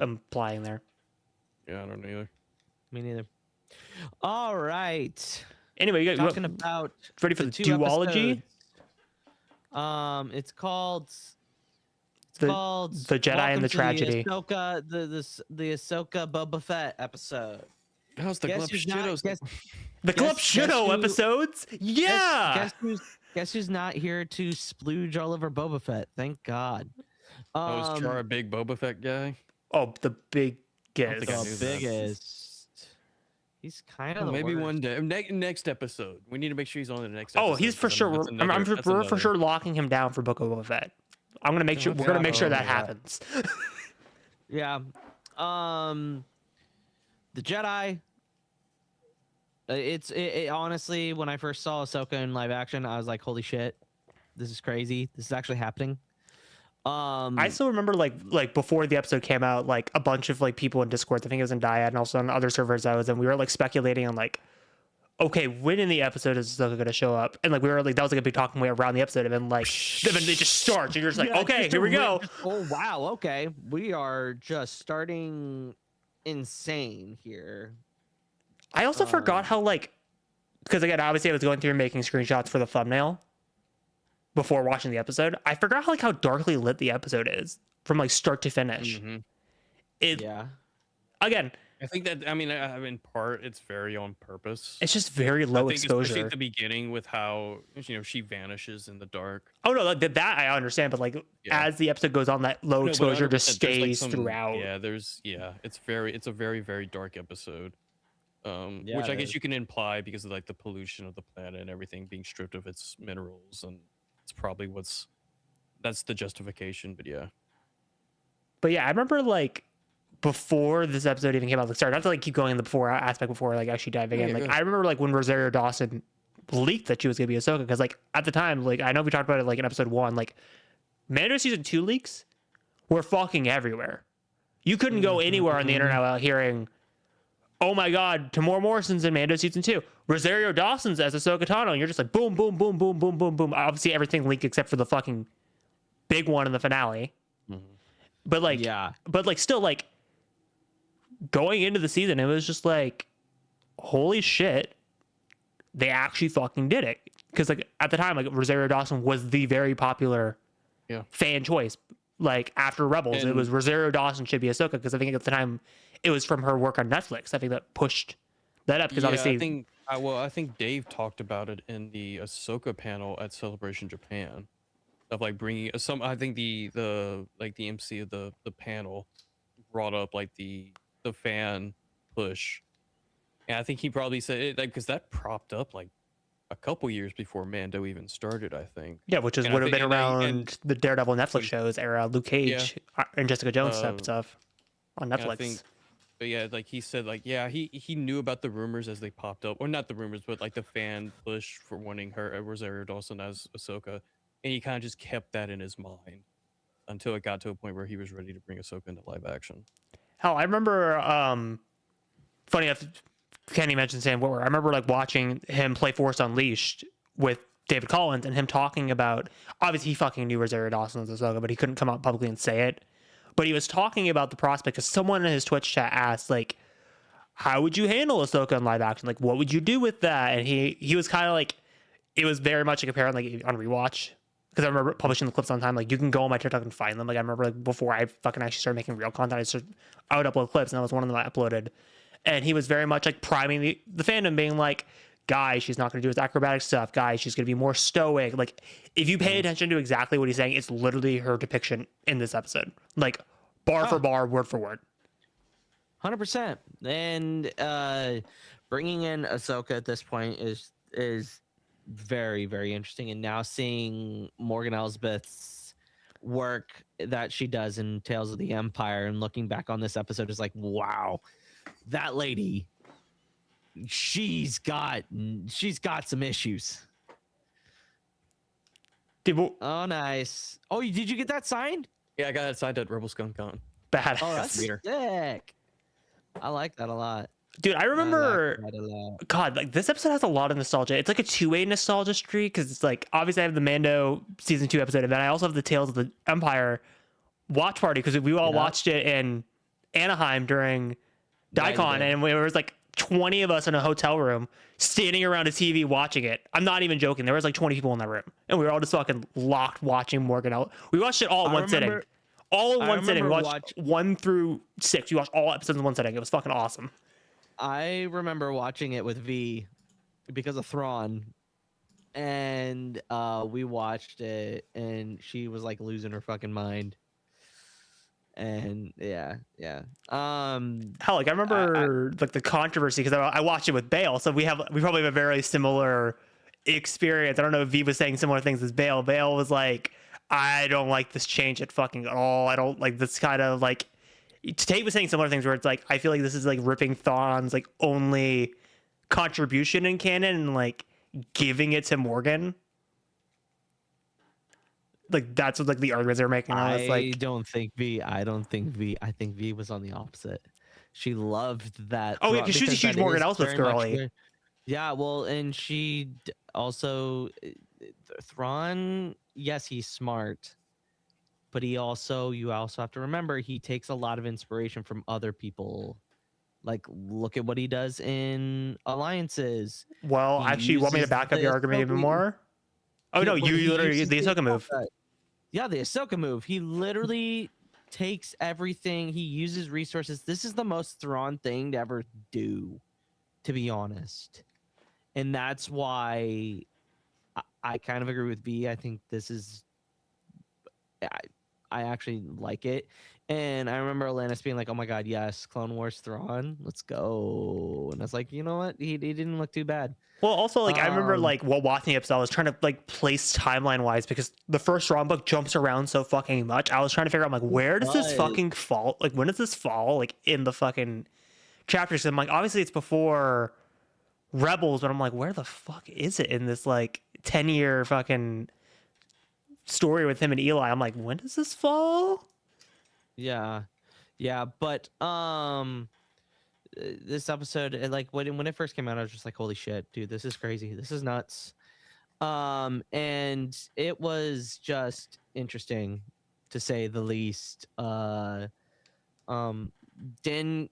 implying there. Yeah, I don't know either. Me neither. All right. Anyway, you talking about ready for the duology? Episodes. It's called the Jedi and the Tragedy. The Ahsoka Boba Fett episode. How's the Glup Shitos? The Glup Shito episodes? Yeah. Guess who's not here to splooge all over Boba Fett? Thank God. Was Char a big Boba Fett guy? Oh, the biggest. The biggest. He's kind of maybe one day. Next episode. We need to make sure he's on the next episode. Oh, he's for sure. We're for sure locking him down for Book of Boba Fett. I'm gonna make sure. We're gonna make sure that happens. Yeah. The Jedi. It honestly, when I first saw Ahsoka in live action, I was like, "Holy shit, this is crazy! This is actually happening." I still remember like before the episode came out, like a bunch of like people in Discord, I think it was in Dyad and also on other servers I was in, we were like speculating on like, okay, when in the episode is Ahsoka gonna show up? And like we were like, that was like a big talking way around the episode, and then like then it just starts and you're just like, okay, here we go. Oh wow, okay, we are just starting insane here. I also forgot how like, because again, obviously I was going through and making screenshots for the thumbnail before watching the episode. I forgot how darkly lit the episode is from like start to finish. Yeah. Again, I think that in part it's very on purpose. It's just very low exposure. Especially at the beginning with how she vanishes in the dark. Oh no, that I understand, but like as the episode goes on, that low exposure just stays throughout. Yeah, it's a very very dark episode. Which I guess you can imply because of like the pollution of the planet and everything being stripped of its minerals, and it's probably that's the justification. But yeah, I remember like before this episode even came out, like sorry, not to like keep going in the before aspect before like actually diving in. Like I remember like when Rosario Dawson leaked that she was gonna be Ahsoka, because like at the time, like I know we talked about it like in episode 1, like Mando season 2 leaks were fucking everywhere. You couldn't go anywhere on the internet without hearing, oh my God, Tamora Morrison's in Mando season 2. Rosario Dawson's as Ahsoka Tano, and you're just like boom, boom, boom, boom, boom, boom, boom. Obviously everything leaked except for the fucking big one in the finale. Mhm. But like, Yeah. but like, still like going into the season, it was just like, holy shit, they actually fucking did it. Because like at the time, like Rosario Dawson was the very popular fan choice. Like after Rebels, it was Rosario Dawson should be Ahsoka, because I think at the time it was from her work on Netflix. I think that pushed that up, because obviously I think Dave talked about it in the Ahsoka panel at Celebration Japan, of like bringing some. I think the MC of the panel brought up like the fan push, and I think he probably said it like because that propped up like a couple years before Mando even started, I think. yeah, which is would have been around the Daredevil Netflix shows era, Luke Cage and Jessica Jones stuff on Netflix. But yeah, like he said, like he knew about the rumors as they popped up, or not the rumors, but like the fan push for wanting her Rosario Dawson as Ahsoka, and he kind of just kept that in his mind until it got to a point where he was ready to bring Ahsoka into live action. Hell, I remember, funny enough, Kenny mentioned Sam Witwer. I remember like watching him play Force Unleashed with David Collins and him talking about, obviously he fucking knew Rosario Dawson was Ahsoka, but he couldn't come out publicly and say it. But he was talking about the prospect, because someone in his Twitch chat asked, like, how would you handle Ahsoka in live action? Like, what would you do with that? And he was kind of like, it was very much like apparent like on Rewatch, because I remember publishing the clips on time. Like, you can go on my TikTok and find them. Like, I remember like before I fucking actually started making real content, I would upload clips, and that was one of them I uploaded. And he was very much like priming the fandom, being like, guys, she's not going to do his acrobatic stuff. Guys, she's going to be more stoic. Like, if you pay attention to exactly what he's saying, it's literally her depiction in this episode. Like, bar for bar, word for word. 100%. And bringing in Ahsoka at this point is very, very interesting. And now seeing Morgan Elsbeth's work that she does in Tales of the Empire, and looking back on this episode is like, wow, that lady, she's got some issues. Oh, nice. Oh, did you get that signed? Yeah, I got it signed at Rebel Scum Con. Badass. Oh, that's sick. I like that a lot. Dude, I remember, God, like this episode has a lot of nostalgia. It's like a two-way nostalgia streak, because it's like, obviously I have the Mando season 2 episode, and then I also have the Tales of the Empire watch party, because we all watched it in Anaheim during Daikon, and there was like 20 of us in a hotel room standing around a TV watching it. I'm not even joking. There was like 20 people in that room, and we were all just fucking locked watching Morgan. We watched it all in one sitting. All in one sitting. We watched 1 through 6. We watched all episodes in one sitting. It was fucking awesome. I remember watching it with V because of Thrawn, and we watched it, and she was like losing her fucking mind. And yeah. Hell, like I remember like the controversy, because I watched it with Bale, so we probably have a very similar experience. I don't know if V was saying similar things as Bale. Bale was like, I don't like this change at all. I don't like this kind of like. Tate was saying similar things where it's like, I feel like this is like ripping Thrawn's like only contribution in canon and like giving it to Morgan. Like that's what like the arguments they're making. I think V was on the opposite. She loved that. Oh yeah, because she's a huge Morgan Elsbeth girly. Yeah, well, and she also Thrawn. Yes, he's smart, but you also have to remember he takes a lot of inspiration from other people. Like, look at what he does in Alliances. Well, actually, you want me to back up your argument even more? Oh no, you literally the Ahsoka move. Yeah, the Ahsoka move. He literally takes everything. He uses resources. This is the most Thrawn thing to ever do, to be honest. And that's why I kind of agree with V. I think this is. I actually like it. And I remember Alanis being like, oh my God, yes, Clone Wars Thrawn, let's go. And I was like, you know what? He didn't look too bad. Well, also, like, I remember, like, while watching the episode, I was trying to, like, place timeline-wise, because the first Thrawn book jumps around so fucking much. I was trying to figure out, like, where does this fucking fall? Like, when does this fall, like, in the fucking chapters? And I'm like, obviously, it's before Rebels, but I'm like, where the fuck is it in this, like, 10-year fucking story with him and Eli? I'm like, when does this fall? Yeah, but this episode, like when it first came out, I was just like, holy shit, dude, this is crazy, this is nuts. And it was just interesting, to say the least. Din,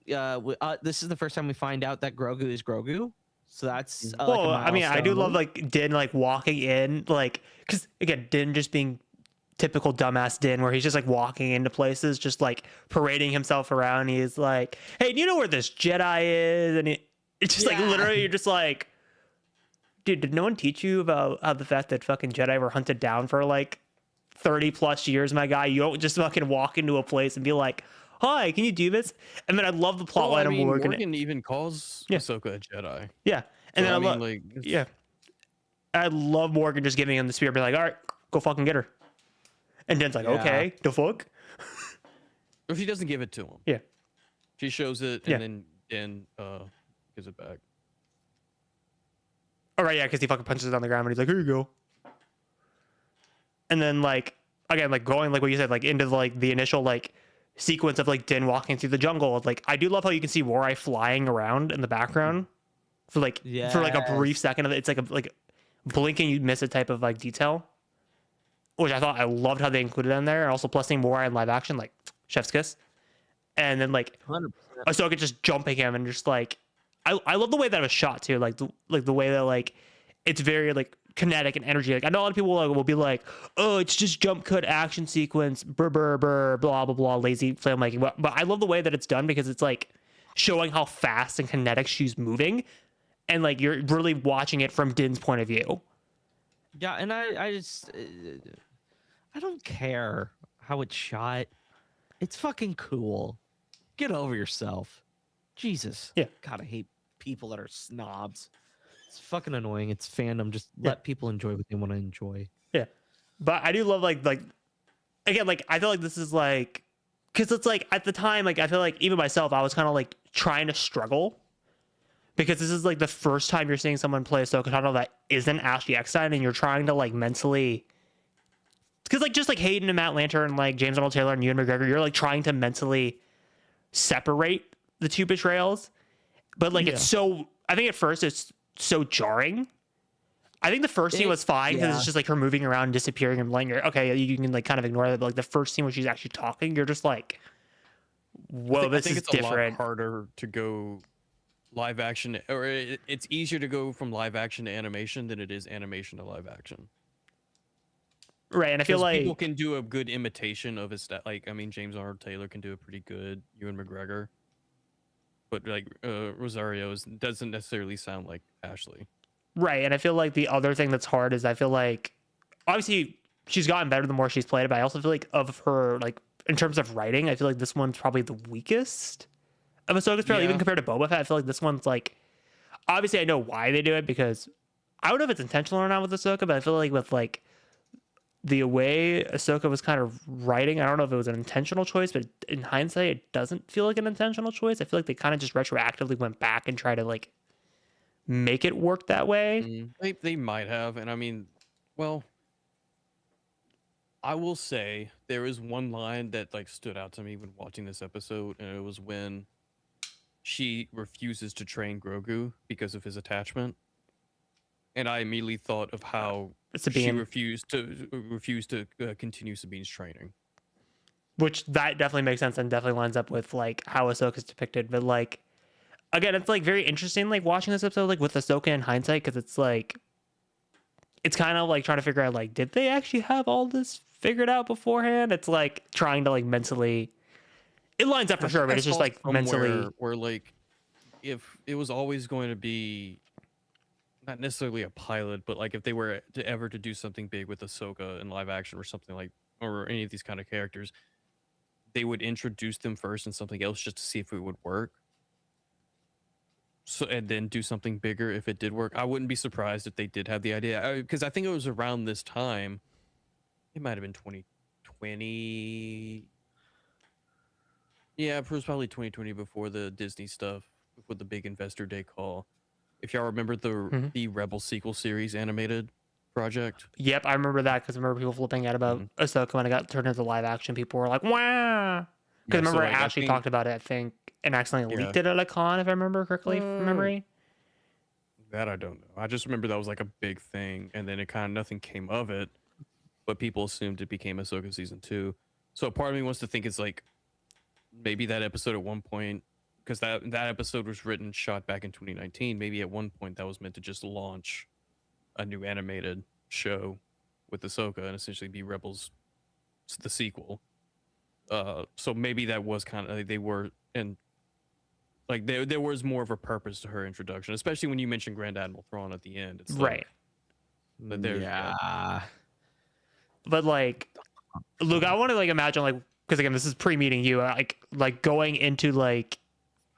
this is the first time we find out that Grogu is Grogu, so that's like a Well, I mean, I do love milestone. like Din like walking in, like, because again, Din just being typical dumbass Din, where he's just like walking into places, just like parading himself around. He's like, "Hey, do you know where this Jedi is?" And it's just like Yeah. literally, you're just like, dude, did no one teach you about how the fact that fucking Jedi were hunted down for like 30 plus years, my guy? You don't just fucking walk into a place and be like, "Hi, can you do this?" And then I love the plot Well, I line of mean, Morgan. Morgan even calls Yeah. Ahsoka a Jedi. Yeah, and So, then I I mean, love, like, it's- yeah, I love Morgan just giving him the spear, be like, "All right, go fucking get her." And Din's like, Yeah. "Okay, the fuck." If she doesn't give it to him, Yeah. she shows it, Yeah. and then gives it back. All right, yeah, because he fucking punches it on the ground and he's like, "Here you go." And then like again, like going like what you said, like into like the initial like sequence of like Din walking through the jungle. Like I do love how you can see Morai flying around in the background for like a brief Yes. second of it. It's like blinking you miss a type of like detail, which I loved how they included in there. And also plus seeing Morai in live action, like chef's kiss. And then like 100%. Ahsoka just jumping him and just like I love the way that it was shot too, like the way that like it's very like kinetic and energy. Like I know a lot of people will be like, "Oh, it's just jump cut action sequence, blah blah blah blah, lazy filmmaking." But I love the way that it's done because it's like showing how fast and kinetic she's moving, and like you're really watching it from Din's point of view. Yeah, and I just I don't care how it's shot. It's fucking cool. Get over yourself. Jesus. Yeah. God, I hate people that are snobs. It's fucking annoying. It's fandom. Just let people enjoy what they want to enjoy. Yeah, but I do love like again, like I feel like this is like because it's like at the time, like I feel like even myself, I was kind of like trying to struggle because this is like the first time you're seeing someone play Ahsoka Tano that isn't Ashley Eckstein, and you're trying to like mentally because like just like Hayden and Matt Lanter and like James Arnold Taylor and Ewan McGregor, you're like trying to mentally separate the two betrayals, but like it's so I think at first it's so jarring. I think the first scene was fine because it's just like her moving around, disappearing, and letting her. Okay, you can like kind of ignore that. But like the first scene where she's actually talking, you're just like, "Whoa, this is it's different." a lot harder to go live action, or it's easier to go from live action to animation than it is animation to live action. Right, and I feel like people can do a good imitation of his like I mean James Arnold Taylor can do a pretty good Ewan McGregor, but like Rosario doesn't necessarily sound like Ashley. right, and I feel like the other thing that's hard is I feel like obviously she's gotten better the more she's played it, but I also feel like of her like in terms of writing, I feel like this one's probably the weakest of Ahsoka's trail, even compared to Boba Fett. I feel like this one's like obviously I know why they do it because I don't know if it's intentional or not with Ahsoka, but I feel like with like the way Ahsoka was kind of writing, I don't know if it was an intentional choice, but in hindsight, it doesn't feel like an intentional choice. I feel like they kind of just retroactively went back and tried to like make it work that way. They might have, and I mean, well, I will say there is one line that like stood out to me when watching this episode, and it was when she refuses to train Grogu because of his attachment. And I immediately thought of how she refused to continue Sabine's training, which that definitely makes sense and definitely lines up with like how Ahsoka's depicted. But like again, it's like very interesting like watching this episode like with Ahsoka in hindsight because it's like it's kind of like trying to figure out like did they actually have all this figured out beforehand? It's like trying to like mentally. It lines up for sure, but it's just like mentally. Where like if it was always going to be. Not necessarily a pilot, but like if they were to do something big with Ahsoka in live action or something like, or any of these kind of characters, they would introduce them first in something else just to see if it would work. So and then do something bigger if it did work. I wouldn't be surprised if they did have the idea because I think it was around this time. It might have been 2020. Yeah, it was probably 2020 before the Disney stuff, before the big investor day call. If y'all remember the Rebel sequel series animated project. Yep, I remember that because I remember people flipping out about Ahsoka when it got turned into live action. People were like, "Wow!" Because I remember like, Ashley talked about it, I think, and accidentally leaked it at a con, if I remember correctly from memory. That I don't know. I just remember that was like a big thing, and then it kind of nothing came of it, but people assumed it became Ahsoka season 2. So part of me wants to think it's like maybe that episode at one point, because that episode was written, shot back in 2019. Maybe at one point that was meant to just launch a new animated show with Ahsoka and essentially be Rebels, the sequel. So maybe that was kind of they were and. Like there was more of a purpose to her introduction, especially when you mentioned Grand Admiral Thrawn at the end. It's Right. But there's But like, Luke, I want to like imagine like, because again, this is pre-meeting you, like going into like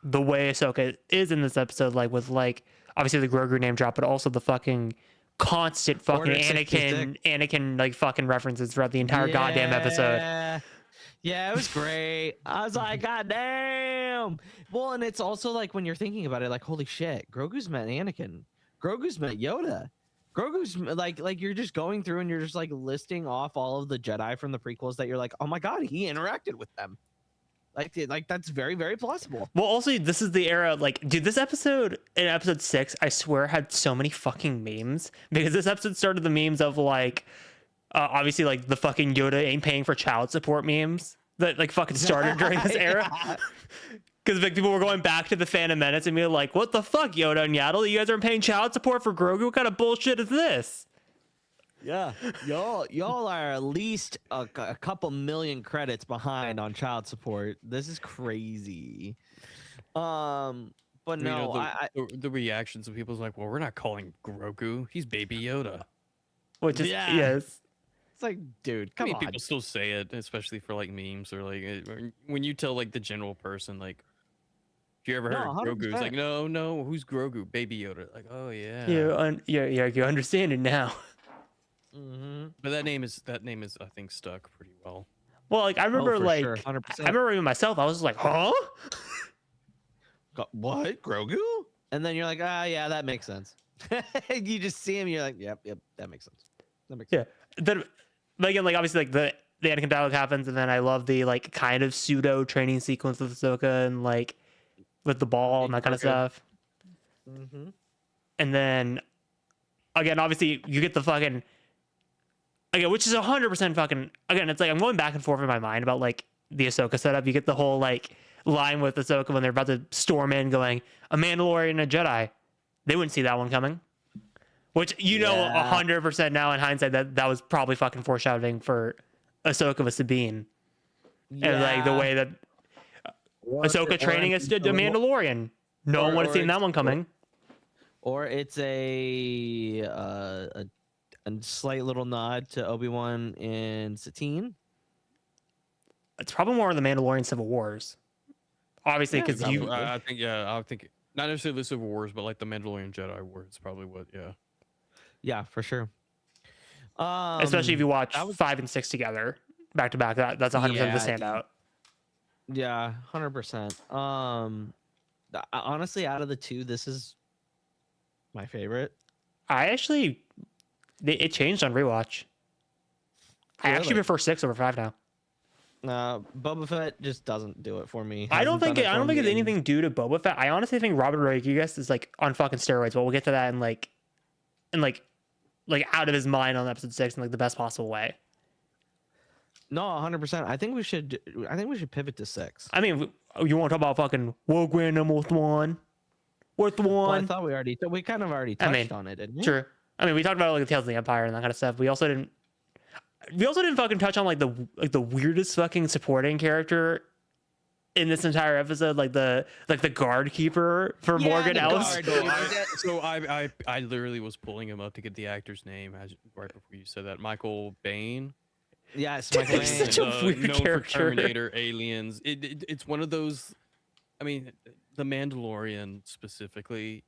the way Ahsoka is in this episode, like with like obviously the Grogu name drop, but also the fucking constant fucking Order 66. Anakin like fucking references throughout the entire goddamn episode. Yeah, it was great. I was like, God damn. Well, and it's also like when you're thinking about it, like, holy shit, Grogu's met Anakin. Grogu's met Yoda. Grogu's like you're just going through and you're just like listing off all of the Jedi from the prequels that you're like, oh my God, he interacted with them. Like that's very, very plausible. Well, also, this is the era, like, dude, this episode, in episode 6, I swear had so many fucking memes, because this episode started the memes of, like, obviously, like, the fucking Yoda ain't paying for child support memes that, like, fucking started during this era. Because, like, people were going back to the Phantom Menace and being like, what the fuck, Yoda and Yaddle? You guys aren't paying child support for Grogu? What kind of bullshit is this? Yeah, y'all are at least a couple million credits behind on child support. This is crazy. But no, the reactions of people's like, well, we're not calling Grogu. He's Baby Yoda. Which is yes. It's like, dude, come on. People still say it, especially for like memes or like when you tell like the general person, like, if you ever heard of Grogu, it's like, no, who's Grogu? Baby Yoda. Like, oh yeah. You understand it now. Mm-hmm. But that name is I think stuck pretty well. Well, like I remember, like sure. 100%. I remember even myself. I was like, huh? What, Grogu? And then you're like, yeah, that makes sense. You just see him, you're like, yep, that makes sense. That makes sense. Then, but again, like obviously, like the Anakin dialogue happens, and then I love the like kind of pseudo training sequence with Ahsoka and like with the ball and that kind of stuff. Mm-hmm. And then again, obviously, you get the fucking. Again, which is 100% fucking. Again, it's like I'm going back and forth in my mind about like the Ahsoka setup. You get the whole like line with Ahsoka when they're about to storm in, going a Mandalorian and a Jedi. They wouldn't see that one coming. Which you know 100% now in hindsight that was probably fucking foreshadowing for Ahsoka with Sabine, and like the way that Ahsoka training a Mandalorian. No one would have seen that one coming. Or it's a slight little nod to Obi-Wan and Satine. It's probably more of the Mandalorian Civil Wars. Obviously, because I think not necessarily the Civil Wars, but like the Mandalorian Jedi War. It's probably what, Yeah, for sure. Especially if you watch 5 and 6 together, back to back. That's 100% the standout. Yeah, 100%. Honestly, out of the two, this is my favorite. It changed on rewatch. I actually prefer 6 over 5 now. Boba Fett just doesn't do it for me. I don't think it's anything due to Boba Fett. I honestly think Robert Rodriguez is like on fucking steroids, but we'll get to that in like out of his mind on episode 6 in like the best possible way. No, 100%. I think we should pivot to 6. I mean, you want to talk about fucking World Grand Number Thrawn? With Thrawn? Well, I thought we kind of already touched on it, didn't we? Sure. I mean, we talked about like the Tales of the Empire and that kind of stuff. We also didn't fucking touch on like the weirdest fucking supporting character in this entire episode, like the guard keeper for Morgan Ellis. So I literally was pulling him up to get the actor's name right before you said that. Michael Bain. Yes, Michael Bain. Such a weird known character. For Terminator, Aliens. It's one of those. I mean, The Mandalorian specifically,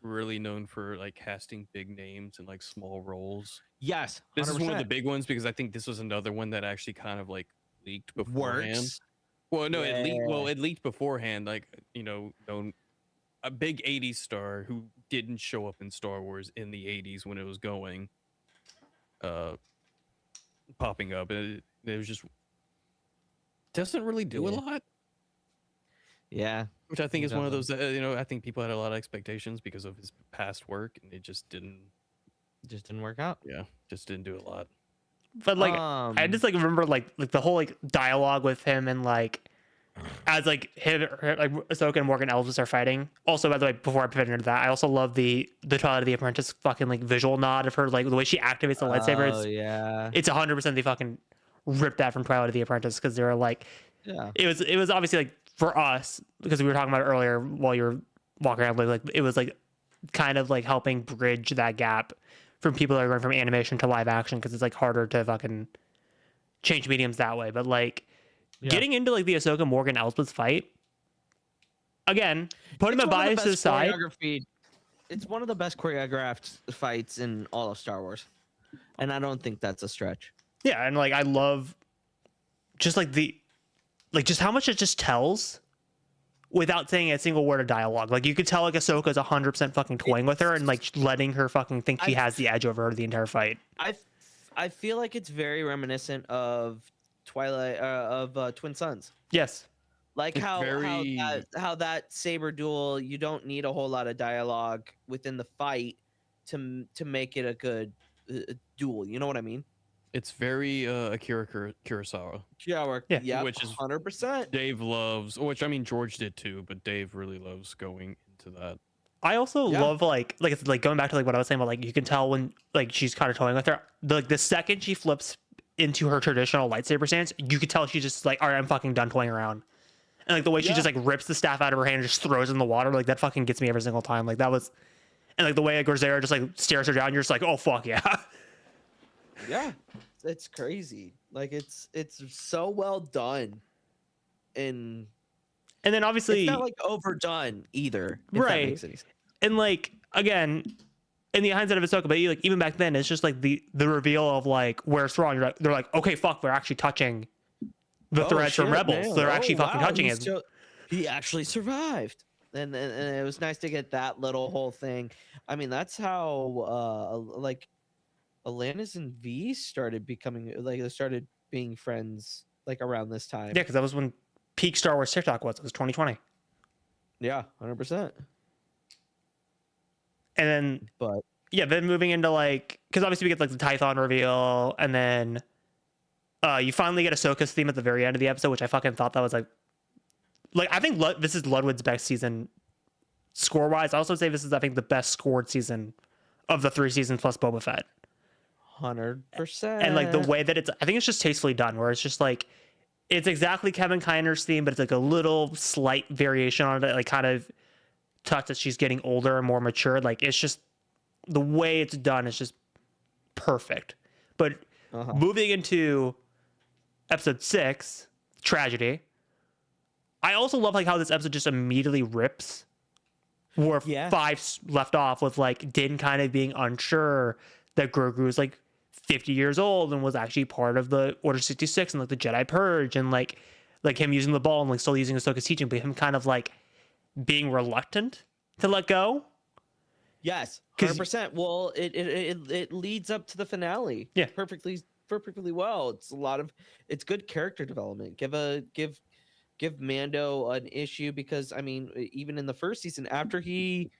really known for like casting big names in like small roles. Yes, 100%. This is one of the big ones because I think this was another one that actually kind of like leaked beforehand. Works. Well, no, it leaked beforehand. Like, known a big '80s star who didn't show up in Star Wars in the '80s when it was going, popping up. It was just doesn't really do a lot. Yeah, Which I think is one of those Definitely. that, I think people had a lot of expectations because of his past work, and it just didn't. Just didn't work out. Yeah, just didn't do a lot. But like I just like remember like the whole like dialogue with him and like as like like Ahsoka and Morgan Elsbeth are fighting. Also, by the way, before I pivot into that, I also love the Twilight of the Apprentice fucking like visual nod of her, like the way she activates the lightsaber. Oh yeah. It's 100% they fucking ripped that from Twilight of the Apprentice because they were like, Yeah. it was obviously like for us because we were talking about it earlier while you were walking around, like it was like kind of like helping bridge that gap from people that are going from animation to live action because it's like harder to fucking change mediums that way. But like getting into like the Ahsoka Morgan Elsbeth fight again, putting the biases aside. It's one of the best choreographed fights in all of Star Wars, and I don't think that's a stretch. Yeah, and like I love just like just how much it just tells without saying a single word of dialogue. Like you could tell like Ahsoka's 100% fucking toying with her and like letting her fucking think she has the edge over her the entire fight. I feel like it's very reminiscent of Twilight of Twin Suns. Yes. Like how that saber duel, you don't need a whole lot of dialogue within the fight to make it a good duel. You know what I mean? It's very Akira Kurosawa. Yeah, which is 100%. Dave loves, which I mean George did too, but Dave really loves going into that. I also love like it's like going back to like what I was saying about like you can tell when like she's kind of toying with her. The second she flips into her traditional lightsaber stance, you could tell she's just like, all right, I'm fucking done toying around. And like the way she just like rips the staff out of her hand and just throws it in the water, like that fucking gets me every single time. Like that was, and like the way Gorzera just like stares her down, you're just like, oh fuck yeah. Yeah, it's crazy. Like it's so well done, and then obviously it's not like overdone either. If right? That makes any sense. And like again, in the hindsight of Ahsoka, but like even back then, it's just like the reveal of like where's Thrawn. They're like, okay, fuck, they're actually touching the threats from Rebels. Man. They're actually fucking touching it. He actually survived, and it was nice to get that little whole thing. I mean, that's how like Alanis and V started becoming like they started being friends like around this time. Yeah, because that was when peak Star Wars TikTok was. It was 2020. Yeah, 100%. And then, But yeah, then moving into like, because obviously we get like the Tython reveal, and then you finally get Ahsoka's theme at the very end of the episode, which I fucking thought that was like I think this is Ludwig's best season score wise. I also say this is I think the best scored season of the 3 seasons plus Boba Fett. 100%. And like the way that it's, I think it's just tastefully done, where it's just like it's exactly Kevin Kiner's theme, but it's like a little slight variation on it, like kind of touch that she's getting older and more mature. Like it's just the way it's done is just perfect. But moving into episode 6, Tragedy, I also love like how this episode just immediately rips where 5 left off with like Din kind of being unsure that Grogu was like 50 years old and was actually part of the Order 66 and like the Jedi Purge, and like him using the ball and like still using Ahsoka's teaching, but him kind of like being reluctant to let go. Yes, 100%. Well, it leads up to the finale. Yeah, perfectly well. It's good character development. Give Mando an issue because I mean, even in the first season, after he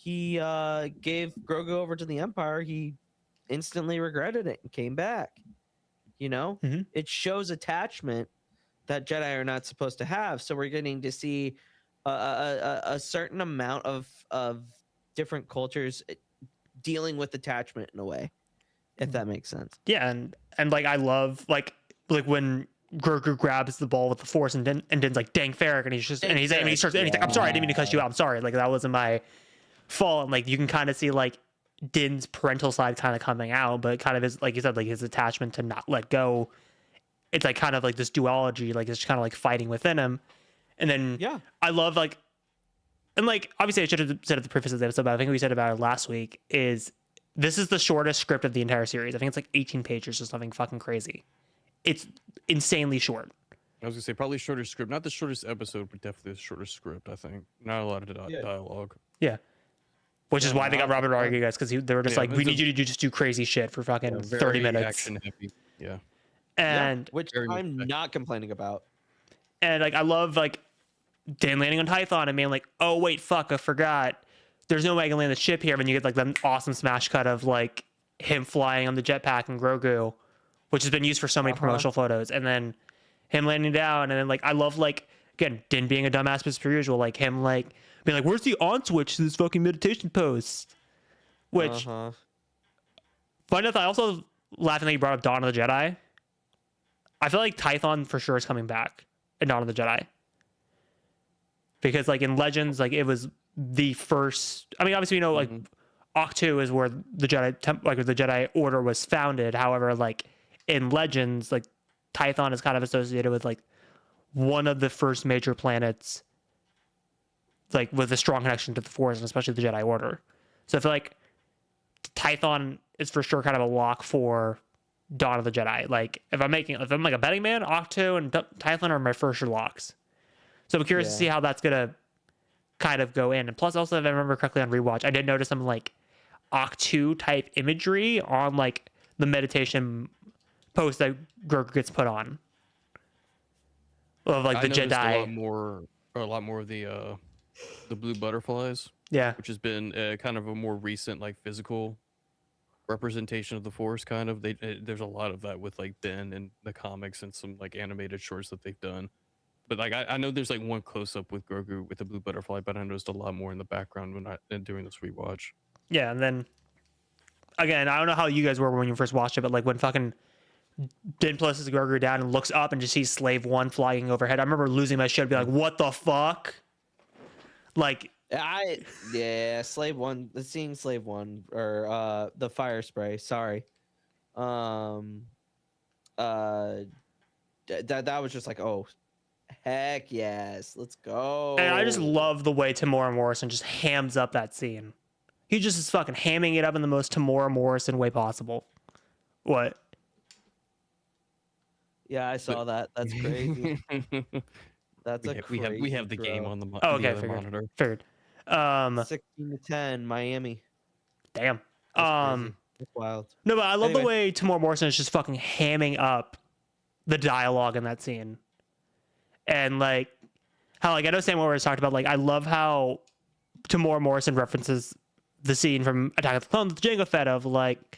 gave Grogu over to the Empire, he instantly regretted it and came back. You know, it shows attachment that Jedi are not supposed to have. So we're getting to see a certain amount of different cultures dealing with attachment in a way, if that makes sense. Yeah, and like I love like when Grogu grabs the ball with the Force and Din's like, dang Ferric, and he's just and he starts and he's like, I'm sorry, I didn't mean to cut you out. I'm sorry, like that wasn't my fault. And like you can kind of see like Din's parental side kind of coming out, but kind of his, like you said, like his attachment to not let go. It's like kind of like this duology, like it's kind of like fighting within him. And then I love like, and like obviously I should have said at the preface of the episode, but I think we said about it last week, is this is the shortest script of the entire series. I think it's like 18 pages or something fucking crazy. It's insanely short. I was gonna say probably shorter script, not the shortest episode, but definitely the shortest script. I think not a lot of dialogue. Yeah, which is why they got Robert Rodriguez, because they were just like, we need you to just do crazy shit for fucking 30 minutes. Action heavy. Yeah, and which I'm not complaining about. And like I love like Din landing on Tython and being like, oh wait, fuck, I forgot. There's no way I can land the ship here. And you get like the awesome smash cut of like him flying on the jetpack and Grogu, which has been used for so many promotional photos. And then him landing down. And then like, I love like, again, Din being a dumbass as per usual. Like him like being like, where's the on switch to this fucking meditation post? Which, fun enough, I also laughing that you brought up Dawn of the Jedi. I feel like Tython for sure is coming back in Dawn of the Jedi. Because like in Legends, like it was the first. I mean, obviously, you know, like Octu is where the Jedi Order was founded. However, like in Legends, like Tython is kind of associated with like one of the first major planets, like with a strong connection to the Force and especially the Jedi Order. So I feel like Tython is for sure kind of a lock for Dawn of the Jedi. Like if I'm like a betting man, Octu and Tython are my first locks. So I'm curious to see how that's gonna kind of go in. And plus, also, if I remember correctly on Rewatch, I did notice some like Octu type imagery on like the meditation post that Grogu gets put on of like the Jedi. A lot more of the blue butterflies. Yeah, which has been kind of a more recent like physical representation of the Force. Kind of there's a lot of that with like Ben and the comics and some like animated shorts that they've done. But like I know there's like one close up with Grogu with the blue butterfly, but I noticed a lot more in the background during this rewatch. Yeah, and then again, I don't know how you guys were when you first watched it, but like when fucking Din places Grogu down and looks up and just sees Slave One flying overhead, I remember losing my shit, and be like, "What the fuck?" Like, Slave One, seeing Slave One or the fire spray. Sorry, that was just like, oh. Heck yes, let's go. And I just love the way Tamora Morrison just hams up that scene. He just is fucking hamming it up in the most Tamora Morrison way possible. What? Yeah, I saw that. That's crazy. That's we have the game on the monitor. Figured. 16-10, Miami. Damn. That's wild. No, but I love the way Tamora Morrison is just fucking hamming up the dialogue in that scene. And like how like I know Sam always talked about, like I love how Tamora Morrison references the scene from Attack of the Clones with Jango Fett of like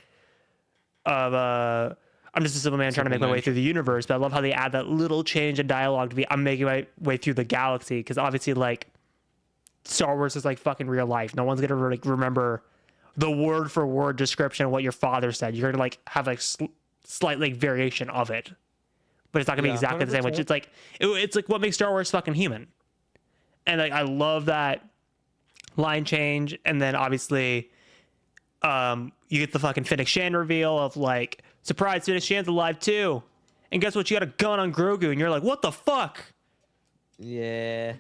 I'm just a simple man trying to make my way through the universe. But I love how they add that little change in dialogue to be I'm making my way through the galaxy, because obviously like Star Wars is like fucking real life. No one's gonna like remember the word for word description of what your father said. You're gonna like have like slight like variation of it. But it's not gonna be exactly 100%. The same. Which it's like what makes Star Wars fucking human. And like I love that line change. And then obviously, you get the fucking Fennec Shan reveal of like, surprise, Fennec Shan's alive too. And guess what? You got a gun on Grogu, and you're like, what the fuck? Yeah,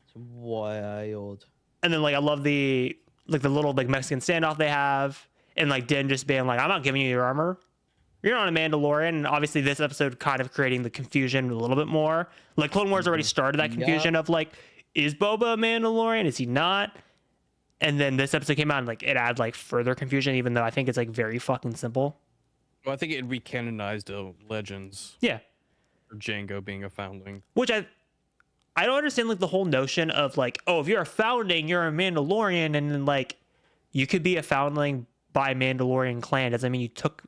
it's wild. And then like I love the little like Mexican standoff they have, and like Din just being like, I'm not giving you your armor. You're not a Mandalorian. And obviously this episode kind of creating the confusion a little bit more. Like Clone Wars already started that confusion of like, is Boba a Mandalorian? Is he not? And then this episode came out and like it adds like further confusion, even though I think it's like very fucking simple. Well, I think it recanonized Legends. Yeah. For Jango being a foundling. Which I don't understand like the whole notion of like, oh, if you're a foundling, you're a Mandalorian, and then like you could be a foundling by Mandalorian clan. Doesn't mean you took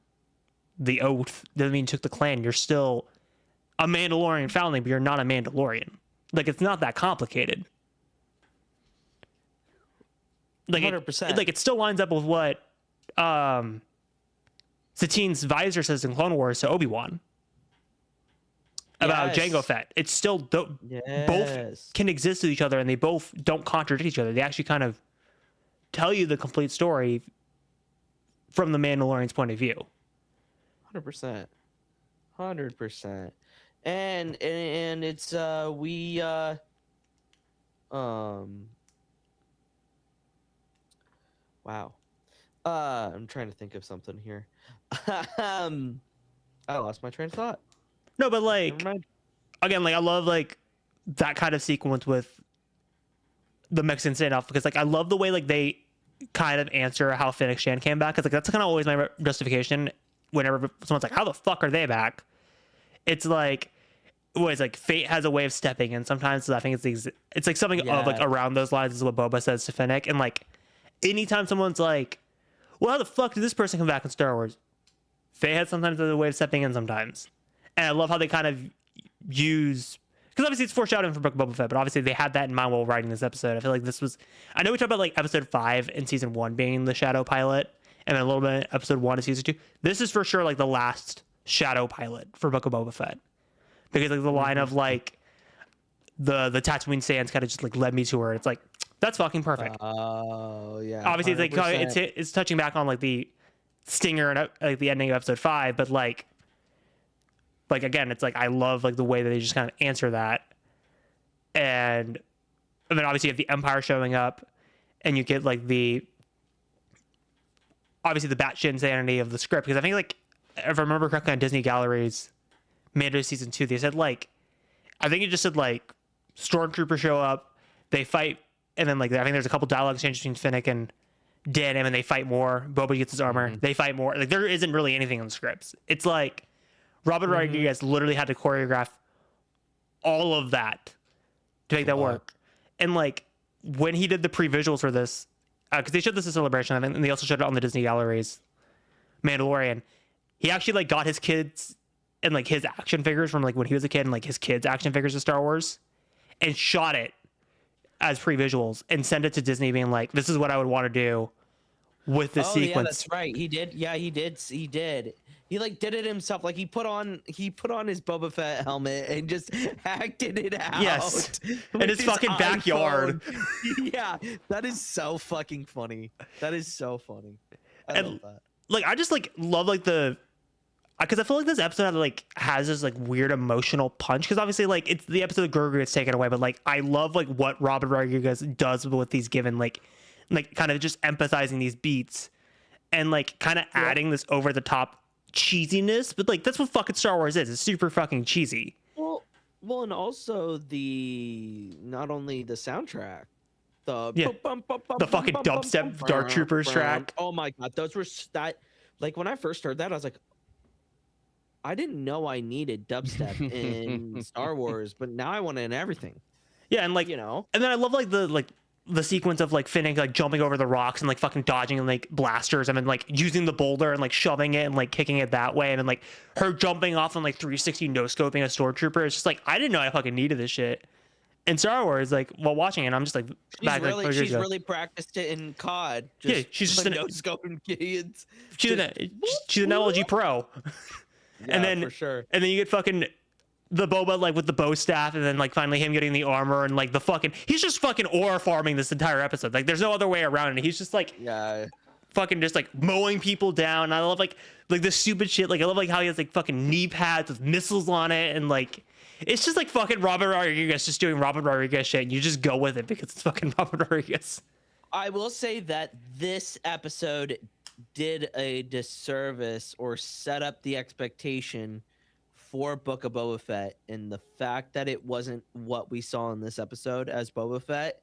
the oath, doesn't mean you took the clan. You're still a Mandalorian foundling, but you're not a Mandalorian. Like it's not that complicated. Like 100%. It still lines up with what Satine's visor says in Clone Wars to Obi-Wan about Jango Fett. It's still both can exist with each other, and they both don't contradict each other. They actually kind of tell you the complete story from the Mandalorian's point of view. 100%. And it's wow. I'm trying to think of something here. I lost my train of thought. No, but like again, like I love like that kind of sequence with the Mexican standoff, because like I love the way like they kind of answer how Fennec Shan came back, because like that's kind of always my justification whenever someone's like, how the fuck are they back? It's like was like fate has a way of stepping in sometimes. So I think it's like something of like around those lines is what Boba says to Finnick. And like anytime someone's like, well, how the fuck did this person come back in Star Wars? Fate has sometimes a way of stepping in sometimes. And I love how they kind of use, because obviously it's foreshadowing for Book of Boba Fett, but obviously they had that in mind while writing this episode. I feel like this was, I know we talked about like episode 5 in season 1 being the shadow pilot, and then a little bit episode 1 of season 2. This is for sure like the last shadow pilot for Book of Boba Fett. Because like the line of like the Tatooine sands kind of just like led me to her. It's like, that's fucking perfect. Oh yeah. Obviously it's like 100%. it's touching back on like the stinger and like the ending of episode 5, but like again, it's like I love like the way that they just kind of answer that. And then obviously you have the Empire showing up, and you get like the obviously the batshit insanity of the script, because I think like if I remember correctly on Disney Galleries Mando season 2, they said like, I think it just said like stormtroopers show up, they fight, and then like I think there's a couple dialogue exchanges between Finnick and Dan, and they fight more. Boba gets his armor, they fight more. Like there isn't really anything in the scripts. It's like Robert Rodriguez literally had to choreograph all of that to make that work. And like when he did the pre-visuals for this, because they showed this at Celebration, and they also showed it on the Disney Galleries Mandalorian, he actually like got his kids and like his action figures from like when he was a kid, and like his kids action figures of Star Wars, and shot it as pre-visuals and sent it to Disney being like, this is what I would want to do with this sequence. Yeah, that's right. He did. Yeah, he did. He like did it himself. Like he put on his Boba Fett helmet and just acted it out. Yes. In his fucking backyard. Yeah, that is so fucking funny. That is so funny. I love that. Like I just like love like because I feel like this episode like has this like weird emotional punch, because obviously like it's the episode of Grogu gets taken away, but like I love like what Robert Rodriguez does with these given like kind of just empathizing these beats and like kind of adding this over the top cheesiness, but like that's what fucking Star Wars is. It's super fucking cheesy. Well, and also not only the soundtrack, the fucking dubstep Dark Troopers track. Oh my god, those were that. Like when I first heard that, I was like, I didn't know I needed dubstep in Star Wars, but now I want it in everything. Yeah, and like, you know, and then I love like the sequence of like Finnick like jumping over the rocks and like fucking dodging and like blasters, and then like using the boulder and like shoving it and like kicking it that way, and then like her jumping off and like 360 no scoping a stormtrooper. It's just like I didn't know I fucking needed this shit in Star Wars. Like while watching it, I'm just like, she's really practiced it in COD. Yeah, she's just no scoping kids. She's an LG Pro. Yeah, and then for sure. And then you get fucking the Boba like with the bow staff, and then like finally him getting the armor, and like the fucking he's just fucking ore farming this entire episode. Like there's no other way around it. He's just like fucking just like mowing people down. I love like the stupid shit. Like I love like how he has like fucking knee pads with missiles on it, and like it's just like fucking Robert Rodriguez just doing Robert Rodriguez shit, and you just go with it because it's fucking Robert Rodriguez. I will say that this episode did a disservice or set up the expectation for Book of Boba Fett, and the fact that it wasn't what we saw in this episode as Boba Fett,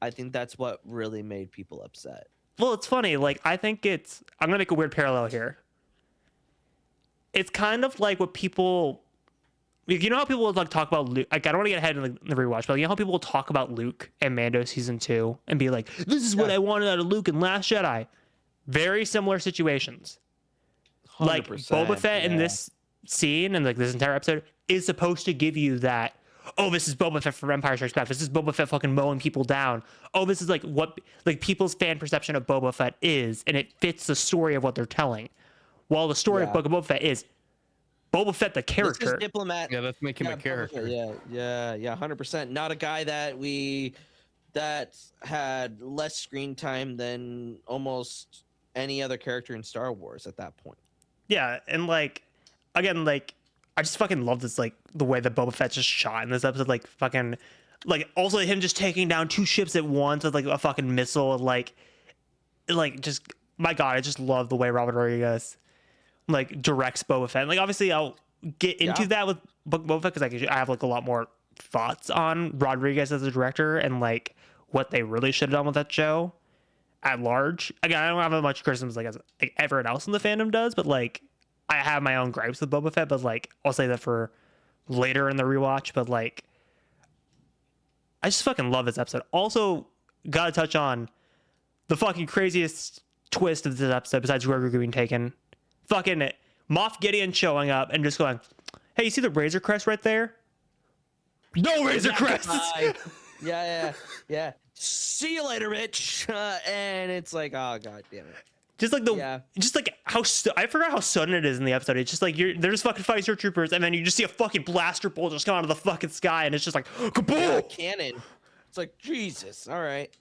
I think that's what really made people upset. Well, it's funny. Like I'm gonna make a weird parallel here. It's kind of like what people, you know how people will like talk about Luke. Like I don't want to get ahead in the rewatch, but you know how people will talk about Luke and Mando season 2 and be like, "This is what I wanted out of Luke and Last Jedi." Very similar situations. Like Boba Fett in this scene and like this entire episode is supposed to give you that, oh, this is Boba Fett from Empire Strikes Back. This is Boba Fett fucking mowing people down. Oh, this is like what like people's fan perception of Boba Fett is, and it fits the story of what they're telling. While the story of Book of Boba Fett is Boba Fett the character. This is diplomat. Yeah, let's make him a character. Yeah, 100%. Not a guy that had less screen time than almost any other character in Star Wars at that point. Yeah, and like again, like I just fucking love this, like the way that Boba Fett just shot in this episode, like fucking like also him just taking down 2 ships at once with like a fucking missile, like just my god, I just love the way Robert Rodriguez like directs Boba Fett. Like obviously I'll get into that with Boba Fett because I have like a lot more thoughts on Rodriguez as a director and like what they really should have done with that show at large. Again, I don't have as much criticisms like as like everyone else in the fandom does, but like I have my own gripes with Boba Fett, but like I'll say that for later in the rewatch, but like I just fucking love this episode. Also, gotta touch on the fucking craziest twist of this episode besides Grogu being taken. Fucking Moff Gideon showing up and just going, "Hey, you see the Razor Crest right there? No Razor Crest." Yeah. See you later, bitch. And it's like, oh god damn it. Just like I forgot how sudden it is in the episode. It's just like they're just fucking fighting stormtroopers, and then you just see a fucking blaster bolt just come out of the fucking sky, and it's just like kaboom! Yeah, cannon. It's like Jesus. All right.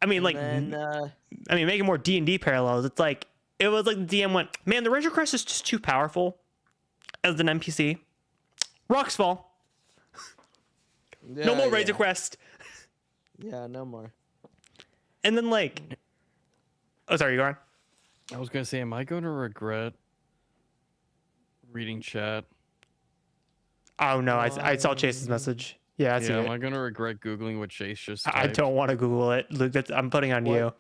I mean, like, making more D&D parallels. It's like it was like the DM went, man, the Razor Crest is just too powerful as an NPC. Rocks fall. No more Razor Crest. Yeah, no more. And then like, oh sorry, you go on. I was gonna say, am I going to regret reading chat? Oh no, I saw Chase's message. Yeah, I see am it. I gonna regret googling what Chase just I typed? don't want to Google it, Luke. I'm putting on you.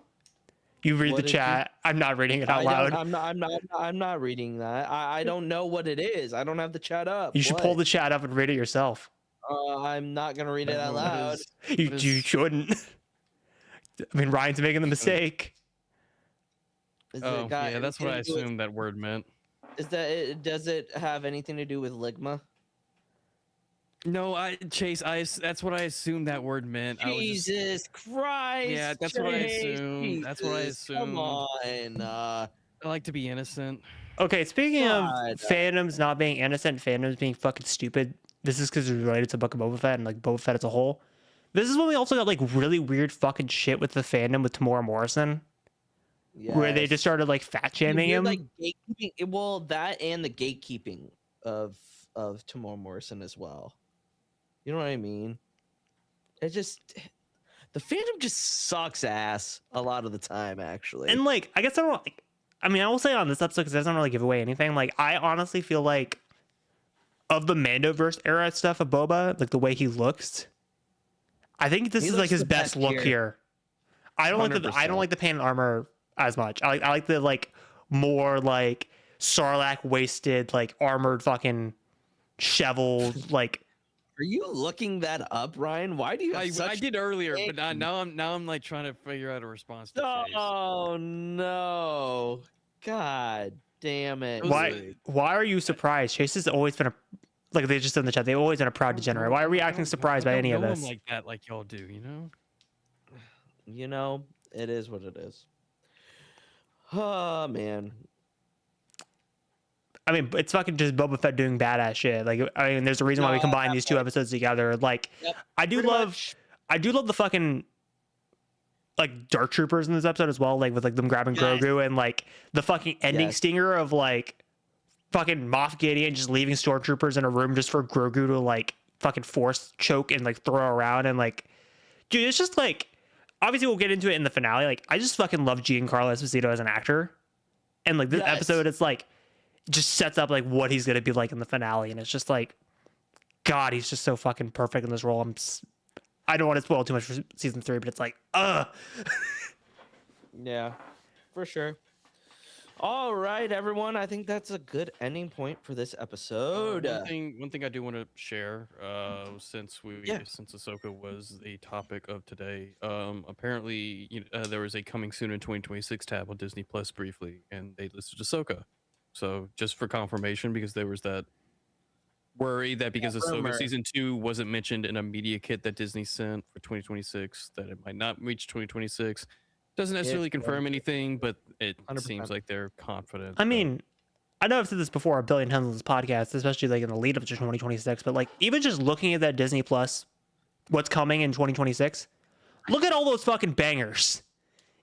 You read the chat. I'm not reading it out loud. I'm not reading that. I don't know what it is. I don't have the chat up. You should pull the chat up and read it yourself. I'm not gonna read it out loud. You shouldn't. I mean, Ryan's making the mistake. Yeah, that's what I assumed that word meant. Does it have anything to do with Ligma? No, Chase, that's what I assumed that word meant. Jesus Christ! Yeah, that's what I assumed. That's what I assumed. Come on. I like to be innocent. Okay, speaking of fandoms not being innocent, fandoms being fucking stupid. This is because it's related to Book of Boba Fett and like Boba Fett as a whole. This is when we also got like really weird fucking shit with the fandom with Tamora Morrison. Yes. Where they just started like fat shaming him. Like gatekeeping, well, that and the gatekeeping of Tamora Morrison as well. You know what I mean? It just the fandom just sucks ass a lot of the time, actually. And like, I guess I don't. Like, I mean, I will say on this episode because it doesn't really give away anything. Like, I honestly feel like of the Mandoverse era stuff of Boba, like the way he looks, I think this is like his best look here. I don't 100%. I don't like the painted armor as much. I like the like more like Sarlacc wasted like armored fucking shoveled like. Are you looking that up, Ryan? Why do you? I did earlier, but now I'm like trying to figure out a response to Chase. Oh no! God damn it! Why are you surprised? Chase has always been like they just said in the chat. They've always been a proud degenerate. Why are we acting surprised by any of this? Like that, like y'all do, you know. You know, it is what it is. Oh man. I mean, it's fucking just Boba Fett doing badass shit. Like, I mean, there's a reason why we combine these two episodes together. Like, yep, I do love the fucking like Dark Troopers in this episode as well. Like with like them grabbing Grogu and like the fucking ending stinger of like fucking Moff Gideon just leaving stormtroopers in a room just for Grogu to like fucking force choke and like throw around and like, dude, it's just like, obviously we'll get into it in the finale. Like, I just fucking love Giancarlo Esposito as an actor, and like this episode, it's like. Just sets up like what he's gonna be like in the finale, and it's just like, God, he's just so fucking perfect in this role. I don't want to spoil too much for season 3, but it's like, yeah, for sure. All right, everyone. I think that's a good ending point for this episode. One thing I do want to share, since Ahsoka was the topic of today, apparently there was a coming soon in 2026 tab on Disney Plus briefly, and they listed Ahsoka. So just for confirmation, because there was that worry that because Ahsoka season 2 wasn't mentioned in a media kit that Disney sent for 2026, that it might not reach 2026. Doesn't necessarily confirm anything, but it 100%. Seems like they're confident. I mean, I know I've said this before a billion times on this podcast, especially like in the lead up to 2026, but like even just looking at that Disney Plus, what's coming in 2026, look at all those fucking bangers.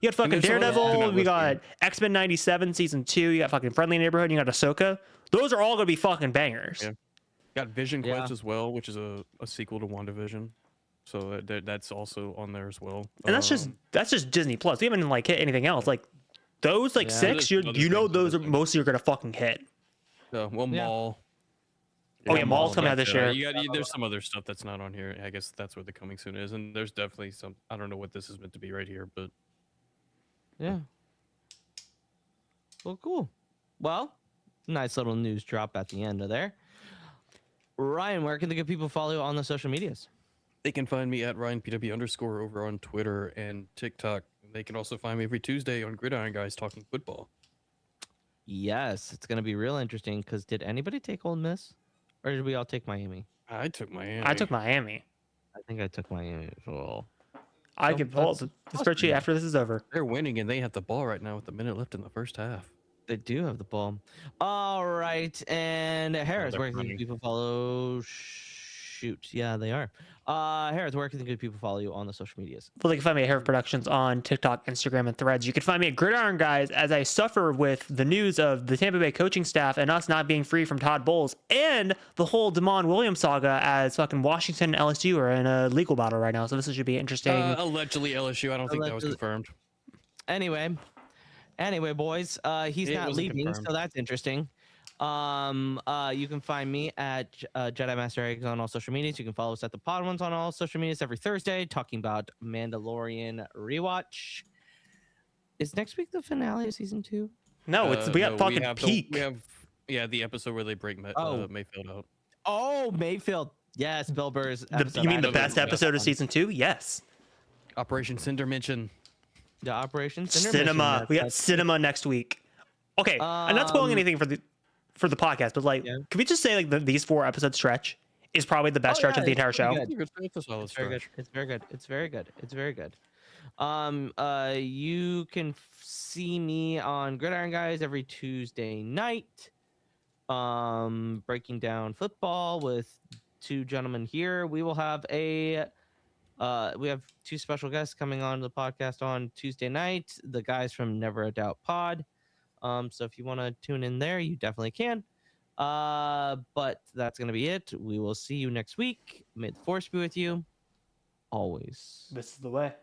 You got fucking Daredevil, we got X-Men 97 season 2, you got fucking Friendly Neighborhood, you got Ahsoka. Those are all gonna be fucking bangers. Yeah. Got Vision Quest as well, which is a sequel to WandaVision. So that's also on there as well. And that's just Disney Plus. We haven't like hit anything else. Like those 6, you know those are mostly you're gonna fucking hit. Maul. Oh yeah, Maul's coming out this year. There's some other stuff that's not on here. I guess that's where the coming soon is, and there's definitely some. I don't know what this is meant to be right here, but. Yeah. Well, cool. Well, nice little news drop at the end of there. Ryan, where can the good people follow you on the social medias? They can find me at RyanPW_ over on Twitter and TikTok. They can also find me every Tuesday on Gridiron Guys Talking Football. Yes, it's gonna be real interesting. Because did anybody take Ole Miss, or did we all take Miami? I took Miami. I took Miami. I think I took Miami as well. I So can pull that's the awesome. spreadsheet after this is over. They're winning, and they have the ball right now with a minute left in the first half. They do have the ball. All right, and Hereth, they're where can running. people follow? Shoot, yeah, they are. Hereth, where can the good people follow you on the social medias? Well, they can find me at Hereth Productions on TikTok, Instagram, and Threads. You can find me at Gridiron Guys as I suffer with the news of the Tampa Bay coaching staff and us not being free from Todd Bowles and the whole Damon Williams saga as fucking Washington and LSU are in a legal battle right now. So this should be interesting. Allegedly LSU. I don't think that was confirmed. Anyway, boys, he's It not wasn't leaving, confirmed. so that's interesting. You can find me at Jedi Master Eggs on all social medias. You can follow us at the Pod Ones on all social medias every Thursday, talking about Mandalorian Rewatch. Is next week the finale of season 2? No, we got fucking peak. We have the episode where they break Mayfield out. Oh, Mayfield. Yes, Bill Burr's episode. You mean the I best know episode of season 2? Yes. Operation Cinder Mention. The Operation Cinema. We got cinema next week. Okay, I'm not spoiling anything for the podcast, but like, can we just say like these 4 episode stretch is probably the best stretch of the entire show? It's very good. It's very good. It's very good. It's very good. You can see me on Gridiron Guys every Tuesday night, breaking down football with 2 gentlemen here. We will have we have 2 special guests coming on the podcast on Tuesday night, the guys from Never a Doubt Pod. So if you want to tune in there, you definitely can. But that's going to be it. We will see you next week. May the force be with you always. This is the way.